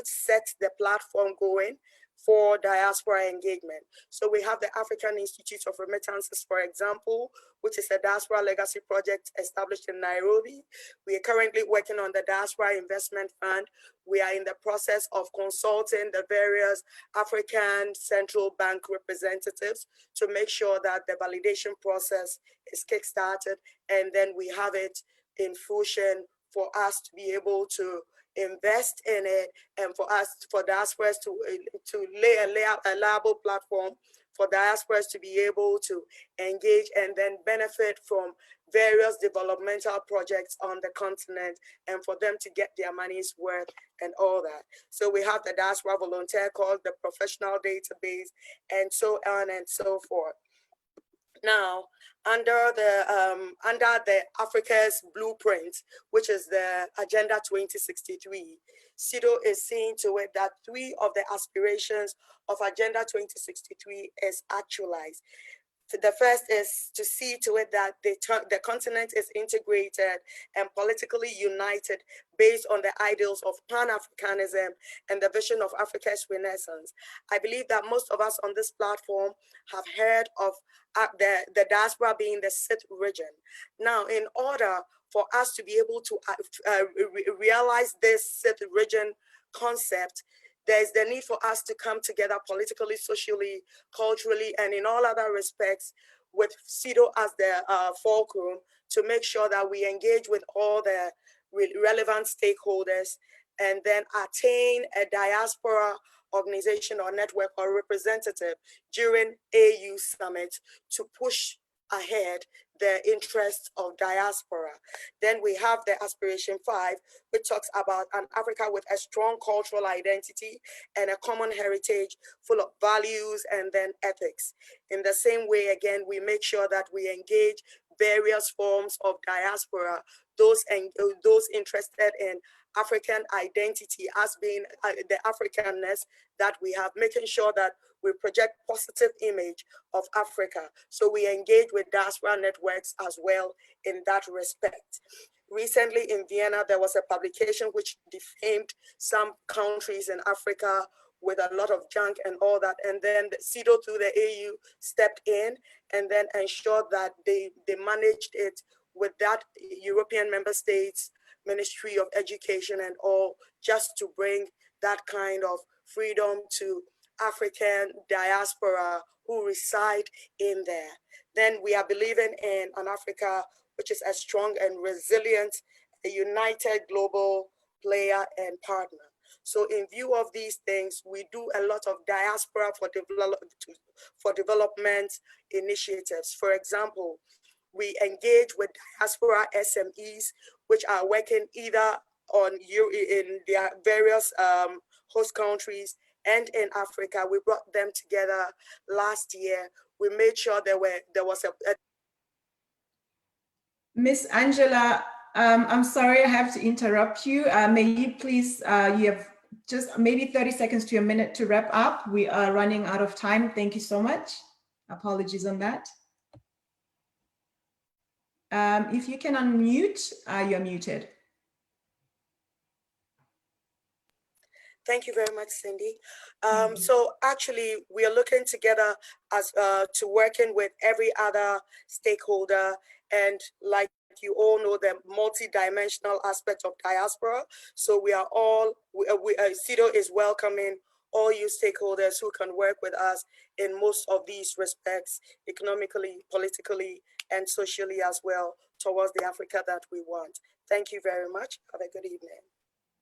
set the platform going for diaspora engagement. So we have the African Institute of Remittances, for example, which is a diaspora legacy project established in Nairobi. We are currently working on the Diaspora Investment Fund. We are in the process of consulting the various African Central Bank representatives to make sure that the validation process is kickstarted, and then we have it in fruition for us to be able to invest in it, and for diasporas to lay a liable platform for diasporas to be able to engage and then benefit from various developmental projects on the continent, and for them to get their money's worth and all that. So we have the Diaspora Volunteer Call, the professional database, and so on and so forth. Now, under the Africa's Blueprint, which is the Agenda 2063, CEDAW is seeing to it that 3 of the aspirations of Agenda 2063 is actualized. The first is to see to it that the continent is integrated and politically united based on the ideals of Pan-Africanism and the vision of Africa's Renaissance. I believe that most of us on this platform have heard of the diaspora being the Sith region. Now, in order for us to be able to realize this Sith region concept, there's the need for us to come together politically, socially, culturally, and in all other respects with CEDAW as the fulcrum to make sure that we engage with all the relevant stakeholders and then attain a diaspora organization or network or representative during AU Summit to push ahead the interests of diaspora. Then we have the Aspiration 5, which talks about an Africa with a strong cultural identity and a common heritage full of values and then ethics. In the same way, again, we make sure that we engage various forms of diaspora, those interested in African identity as being the Africanness that we have, making sure that we project positive image of Africa. So we engage with diaspora networks as well in that respect. Recently in Vienna, there was a publication which defamed some countries in Africa with a lot of junk and all that. And then the CEDAW through the AU stepped in and then ensured that they managed it with that European member states, Ministry of Education and all, just to bring that kind of freedom to African diaspora who reside in there. Then we are believing in an Africa which is a strong and resilient, a united global player and partner. So in view of these things, we do a lot of diaspora for development initiatives. For example, we engage with diaspora SMEs, which are working either in their various host countries and in Africa. We brought them together last year. We made sure there was a Miss Angela, I'm sorry I have to interrupt you. May you please, you have just maybe 30 seconds to a minute to wrap up. We are running out of time. Thank you so much. Apologies on that. If you can unmute, you're muted. Thank you very much, Cindy. So actually, we are looking together as to working with every other stakeholder, and like you all know, the multi-dimensional aspect of diaspora. So we are all, CEDAW is welcoming all you stakeholders who can work with us in most of these respects, economically, politically, and socially as well, towards the Africa that we want. Thank you very much. Have a good evening.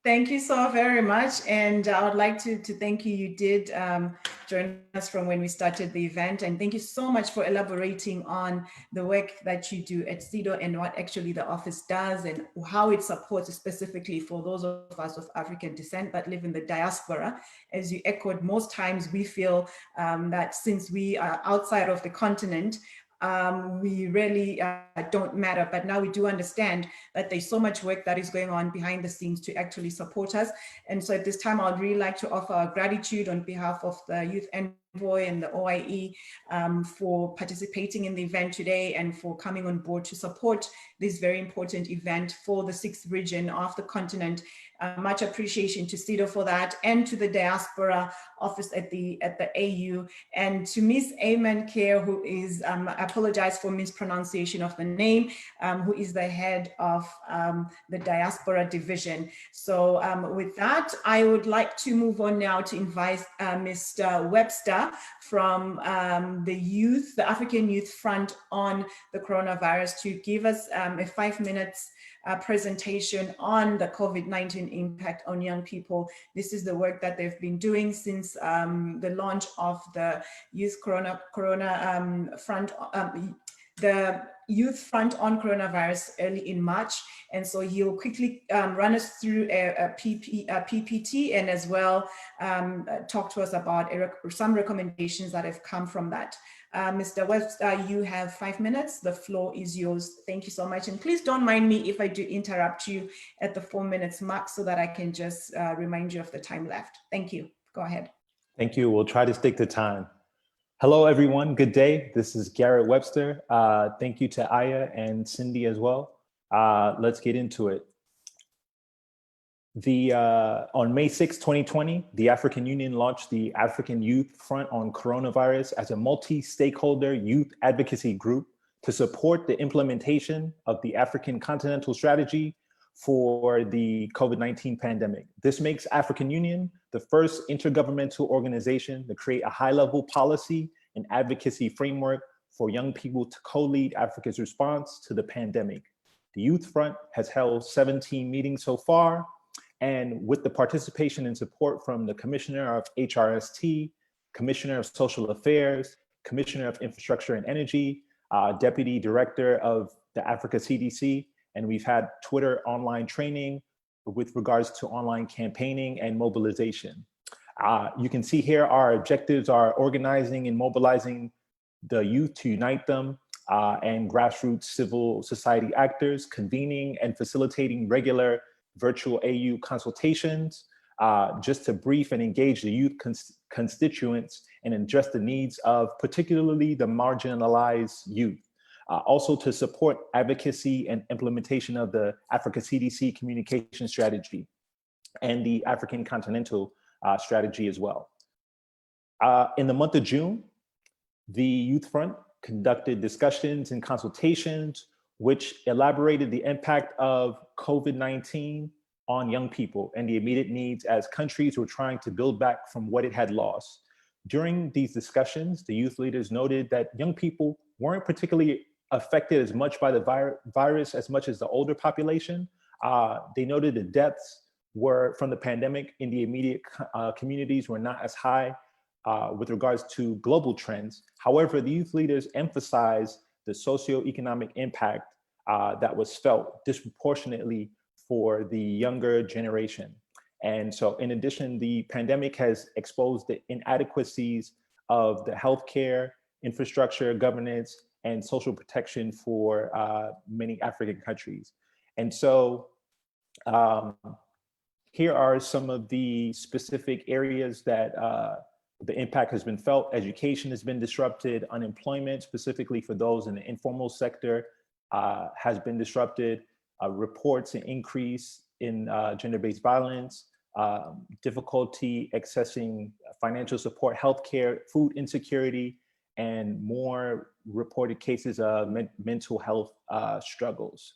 Thank you so very much. And I would like to thank you. You did join us from when we started the event. And thank you so much for elaborating on the work that you do at CEDAW and what actually the office does and how it supports specifically for those of us of African descent that live in the diaspora. As you echoed, most times we feel that since we are outside of the continent, we really don't matter, but now we do understand that there's so much work that is going on behind the scenes to actually support us. And so at this time, I'd really like to offer our gratitude on behalf of the Youth Envoy and the OIE for participating in the event today and for coming on board to support this very important event for the 6th region of the continent. Much appreciation to CEDAW for that, and to the Diaspora Office at the AU, and to Ms. Ayman Care, who is, I apologize for mispronunciation of the name, who is the head of the Diaspora Division. So with that, I would like to move on now to invite Mr. Webster from the African Youth Front on the coronavirus to give us a 5 minutes presentation on the COVID-19 impact on young people. This is the work that they've been doing since the launch of the Youth Front, the Youth Front on Coronavirus early in March. And so he'll quickly run us through a PPT and as well talk to us about some recommendations that have come from that. Mr. Webster, you have 5 minutes. The floor is yours. Thank you so much. And please don't mind me if I do interrupt you at the 4 minutes mark so that I can just remind you of the time left. Thank you. Go ahead. Thank you. We'll try to stick to time. Hello, everyone. Good day. This is Garrett Webster. Thank you to Aya and Cindy as well. Let's get into it. On May 6, 2020, the African Union launched the African Youth Front on Coronavirus as a multi-stakeholder youth advocacy group to support the implementation of the African Continental Strategy for the COVID-19 pandemic. This makes African Union the first intergovernmental organization to create a high-level policy and advocacy framework for young people to co-lead Africa's response to the pandemic. The Youth Front has held 17 meetings so far, and with the participation and support from the Commissioner of HRST, Commissioner of Social Affairs, Commissioner of Infrastructure and Energy, Deputy Director of the Africa CDC, and we've had Twitter online training with regards to online campaigning and mobilization. You can see here our objectives are organizing and mobilizing the youth to unite them, and grassroots civil society actors, convening and facilitating regular virtual AU consultations, just to brief and engage the youth constituents and address the needs of particularly the marginalized youth. Also to support advocacy and implementation of the Africa CDC communication strategy and the African Continental strategy as well. In the month of June, the Youth Front conducted discussions and consultations which elaborated the impact of COVID-19 on young people and the immediate needs as countries were trying to build back from what it had lost. During these discussions, the youth leaders noted that young people weren't particularly affected as much by the virus as much as the older population. They noted the deaths were from the pandemic in the immediate communities were not as high with regards to global trends. However, the youth leaders emphasized the socioeconomic impact that was felt disproportionately for the younger generation. And so in addition, the pandemic has exposed the inadequacies of the healthcare, infrastructure, governance, and social protection for many African countries. And so here are some of the specific areas that the impact has been felt. Education has been disrupted. Unemployment, specifically for those in the informal sector, has been disrupted. Reports an increase in gender-based violence, difficulty accessing financial support, healthcare, food insecurity, and more reported cases of mental health struggles.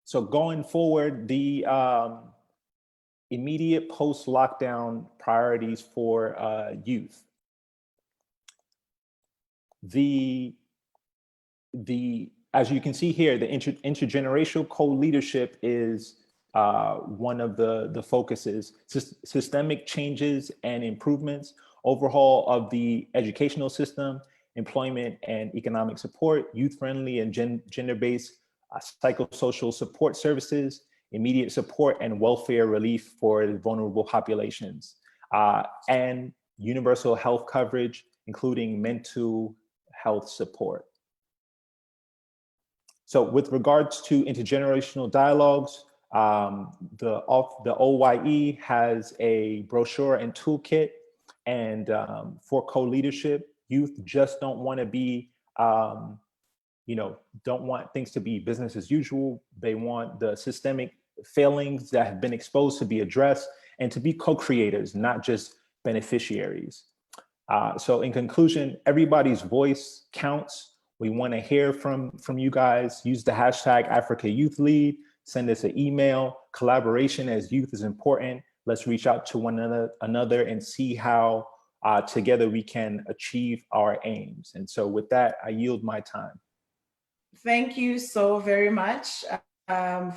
So going forward, the immediate post-lockdown priorities for youth. As you can see here, the intergenerational co-leadership is one of the focuses. Systemic changes and improvements, overhaul of the educational system, employment and economic support, youth-friendly and gender-based psychosocial support services, immediate support and welfare relief for vulnerable populations, and universal health coverage, including mental health support. So with regards to intergenerational dialogues, the OYE has a brochure and toolkit, and for co-leadership, youth just don't want to be, don't want things to be business as usual. They want the systemic failings that have been exposed to be addressed and to be co-creators, not just beneficiaries. So in conclusion, everybody's voice counts. We want to hear from you guys. Use the hashtag #AfricaYouthLead. Send us an email. Collaboration as youth is important. Let's reach out to one another and see how together we can achieve our aims. And so with that, I yield my time. Thank you so very much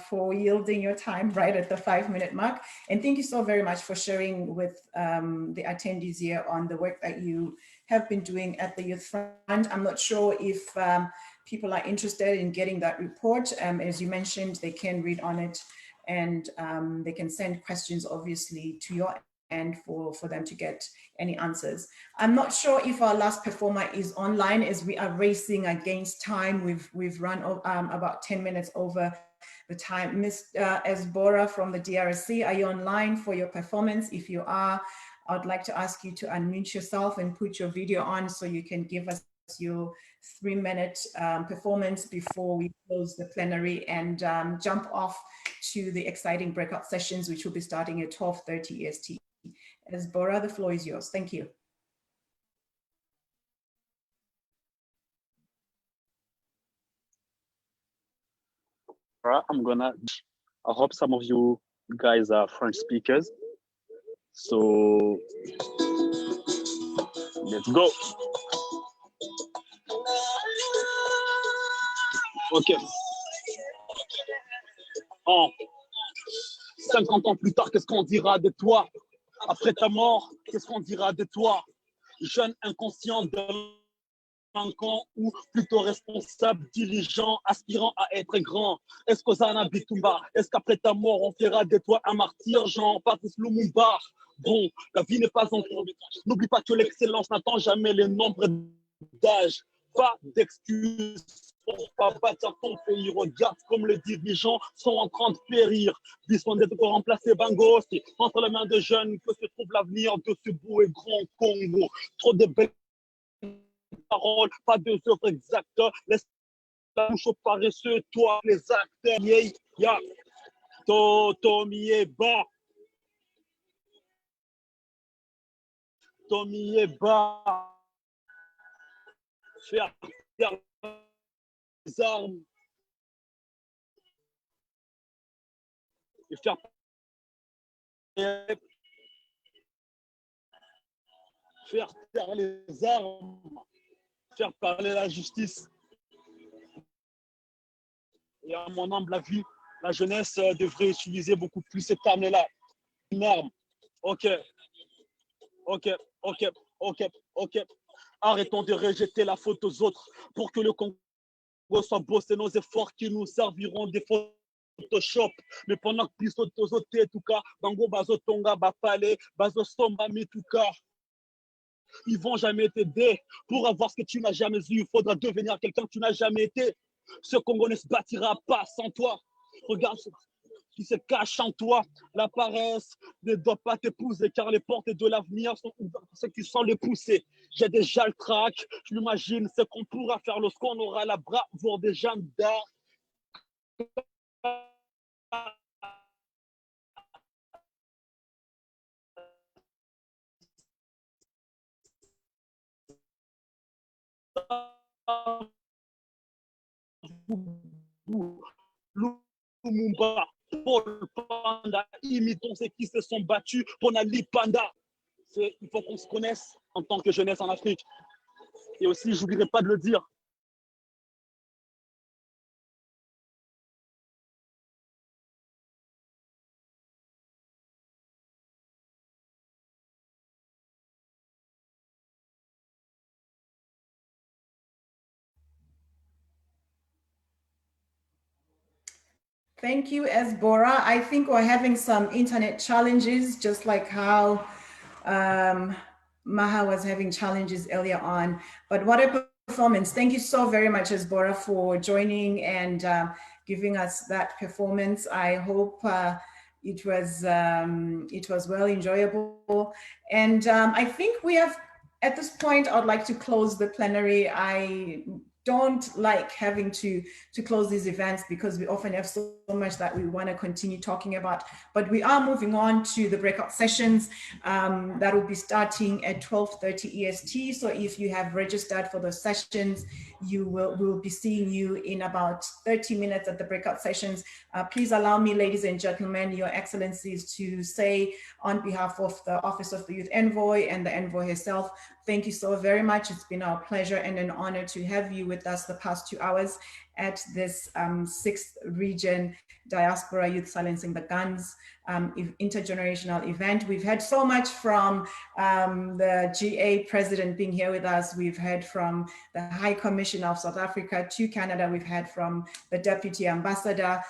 for yielding your time right at the 5-minute mark. And thank you so very much for sharing with the attendees here on the work that you have been doing at the Youth Front. I'm not sure if people are interested in getting that report. As you mentioned, they can read on it, and they can send questions, obviously, to your end for them to get any answers. I'm not sure if our last performer is online, as we are racing against time. We've run about 10 minutes over the time. Ms. Esbora from the DRC, are you online for your performance? If you are, I'd like to ask you to unmute yourself and put your video on so you can give us your 3-minute performance before we close the plenary and jump off to the exciting breakout sessions, which will be starting at 12:30 EST. Diaspora, the floor is yours. Thank you. I hope some of you guys are French speakers. So let's go. Ok. 50 ans plus tard, qu'est-ce qu'on dira de toi? Après ta mort, qu'est-ce qu'on dira de toi? Jeune inconscient délinquant ou plutôt responsable, dirigeant, aspirant à être grand. Est-ce qu'Ozana Bitumba, est-ce qu'après ta mort, on fera de toi un martyr, Jean-Baptiste Lumumba? Bon, la vie n'est pas en cours. N'oublie pas que l'excellence n'attend jamais les nombres d'âge. Pas d'excuses pour pas bâtir ton pays. Regarde comme les dirigeants sont en train de périr. Besoin d'être remplacé, Bango. C'est entre les mains de jeunes que se trouve l'avenir de ce beau et grand Congo. Trop de belles paroles, pas de œuvres exactes. Laisse la bouche aux paresseux, toi, les acteurs. Yeah. Tomieba. Tomieba. Faire les armes et faire taire les armes, faire parler la justice. Et à mon humble avis, la jeunesse devrait utiliser beaucoup plus cette arme-là. Une arme. Ok. Arrêtons de rejeter la faute aux autres pour que le Congo soit beau. C'est nos efforts qui nous serviront des Photoshop. Mais pendant que plus aux autres, en tout cas, Bango, Bazo, Tonga, Bapale, Bazo, Somba, Mituka, ils vont jamais t'aider. Pour avoir ce que tu n'as jamais eu, il faudra devenir quelqu'un que tu n'as jamais été. Ce Congo ne se bâtira pas sans toi. Regarde qui se cache en toi. La paresse ne doit pas t'épouser car les portes de l'avenir sont ouvertes pour ceux qui sont les poussés. J'ai déjà le trac. Je m'imagine ce qu'on pourra faire lorsqu'on aura la bravoure des gendarmes. Lumumba, Paul Panda, imitons ceux qui se sont battus pour Nali Panda. Il faut qu'on se connaisse en tant que jeunesse en Afrique. Et aussi, je n'oublierai pas de le dire. Thank you, Diaspora. I think we're having some internet challenges, just like how Maha was having challenges earlier on. But what a performance. Thank you so very much, Diaspora, for joining and giving us that performance. I hope it was well enjoyable. And I think we have, at this point, I'd like to close the plenary. I don't like having to close these events because we often have so much that we want to continue talking about, but we are moving on to the breakout sessions that will be starting at 12:30 EST. So if you have registered for those sessions, we will be seeing you in about 30 minutes at the breakout sessions. Please allow me, ladies and gentlemen, your excellencies, to say on behalf of the Office of the Youth Envoy and the Envoy herself, thank you so very much. It's been our pleasure and an honor to have you with us the past 2 hours at this 6th region Diaspora Youth Silencing the Guns intergenerational event. We've had so much from the GA president being here with us. We've heard from the High Commissioner of South Africa to Canada. We've heard from the Deputy Ambassador,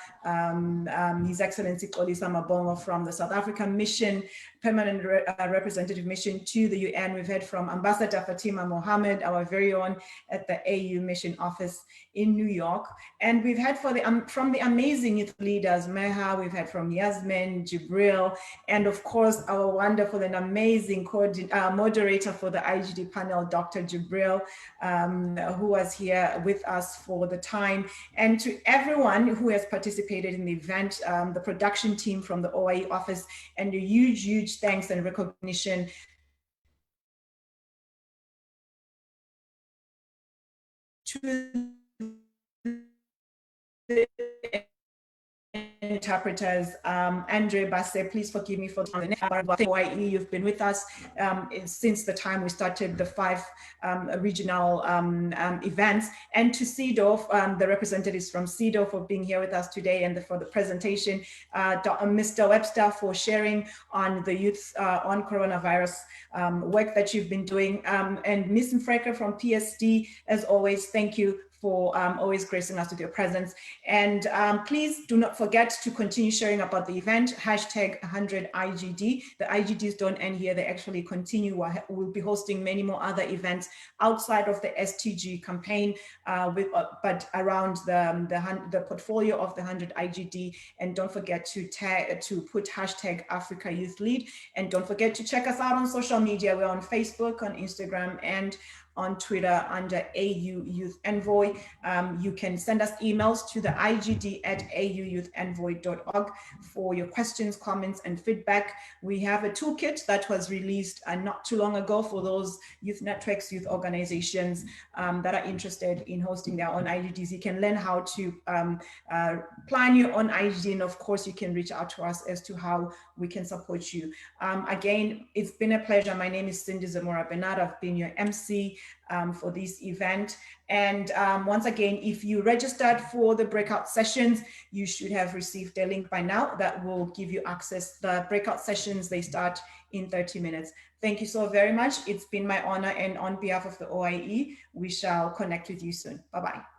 His Excellency Xolisa Mabongo from the South African Mission, Permanent Representative Mission to the UN. We've heard from Ambassador Fatima Mohammed, our very own at the AU Mission Office in New York. talk. And we've had from the amazing youth leaders, Meha, we've had from Yasmin, Jibril, and of course, our wonderful and amazing moderator for the IGD panel, Dr. Jibril, who was here with us for the time. And to everyone who has participated in the event, the production team from the OIE office, and a huge, huge thanks and recognition to the interpreters. Andre Basse, please forgive me for the name. OIE, you've been with us since the time we started the 5 regional events, and to CEDAW, the representatives from CEDAW for being here with us today and for the presentation, Mr. Webster for sharing on the youth on coronavirus work that you've been doing, and Ms. Mfreka from PSD, as always, thank you for always gracing us with your presence. And please do not forget to continue sharing about the event, hashtag 100IGD. The IGDs don't end here, they actually continue. We'll be hosting many more other events outside of the STG campaign, but around the portfolio of the 100IGD. And don't forget to put hashtag Africa Youth Lead. And don't forget to check us out on social media. We're on Facebook, on Instagram, and on Twitter under AU Youth Envoy. You can send us emails to the igd@auyouth-envoy.org for your questions, comments, and feedback. We have a toolkit that was released not too long ago for those youth networks, youth organizations that are interested in hosting their own IGDs. You can learn how to plan your own IGD, and of course, you can reach out to us as to how we can support you. Again, it's been a pleasure. My name is Cindy Zamora Bernard. I've been your MC for this event. And once again, if you registered for the breakout sessions, you should have received a link by now that will give you access. The breakout sessions, they start in 30 minutes. Thank you so very much. It's been my honor, and on behalf of the OIE, we shall connect with you soon. Bye-bye.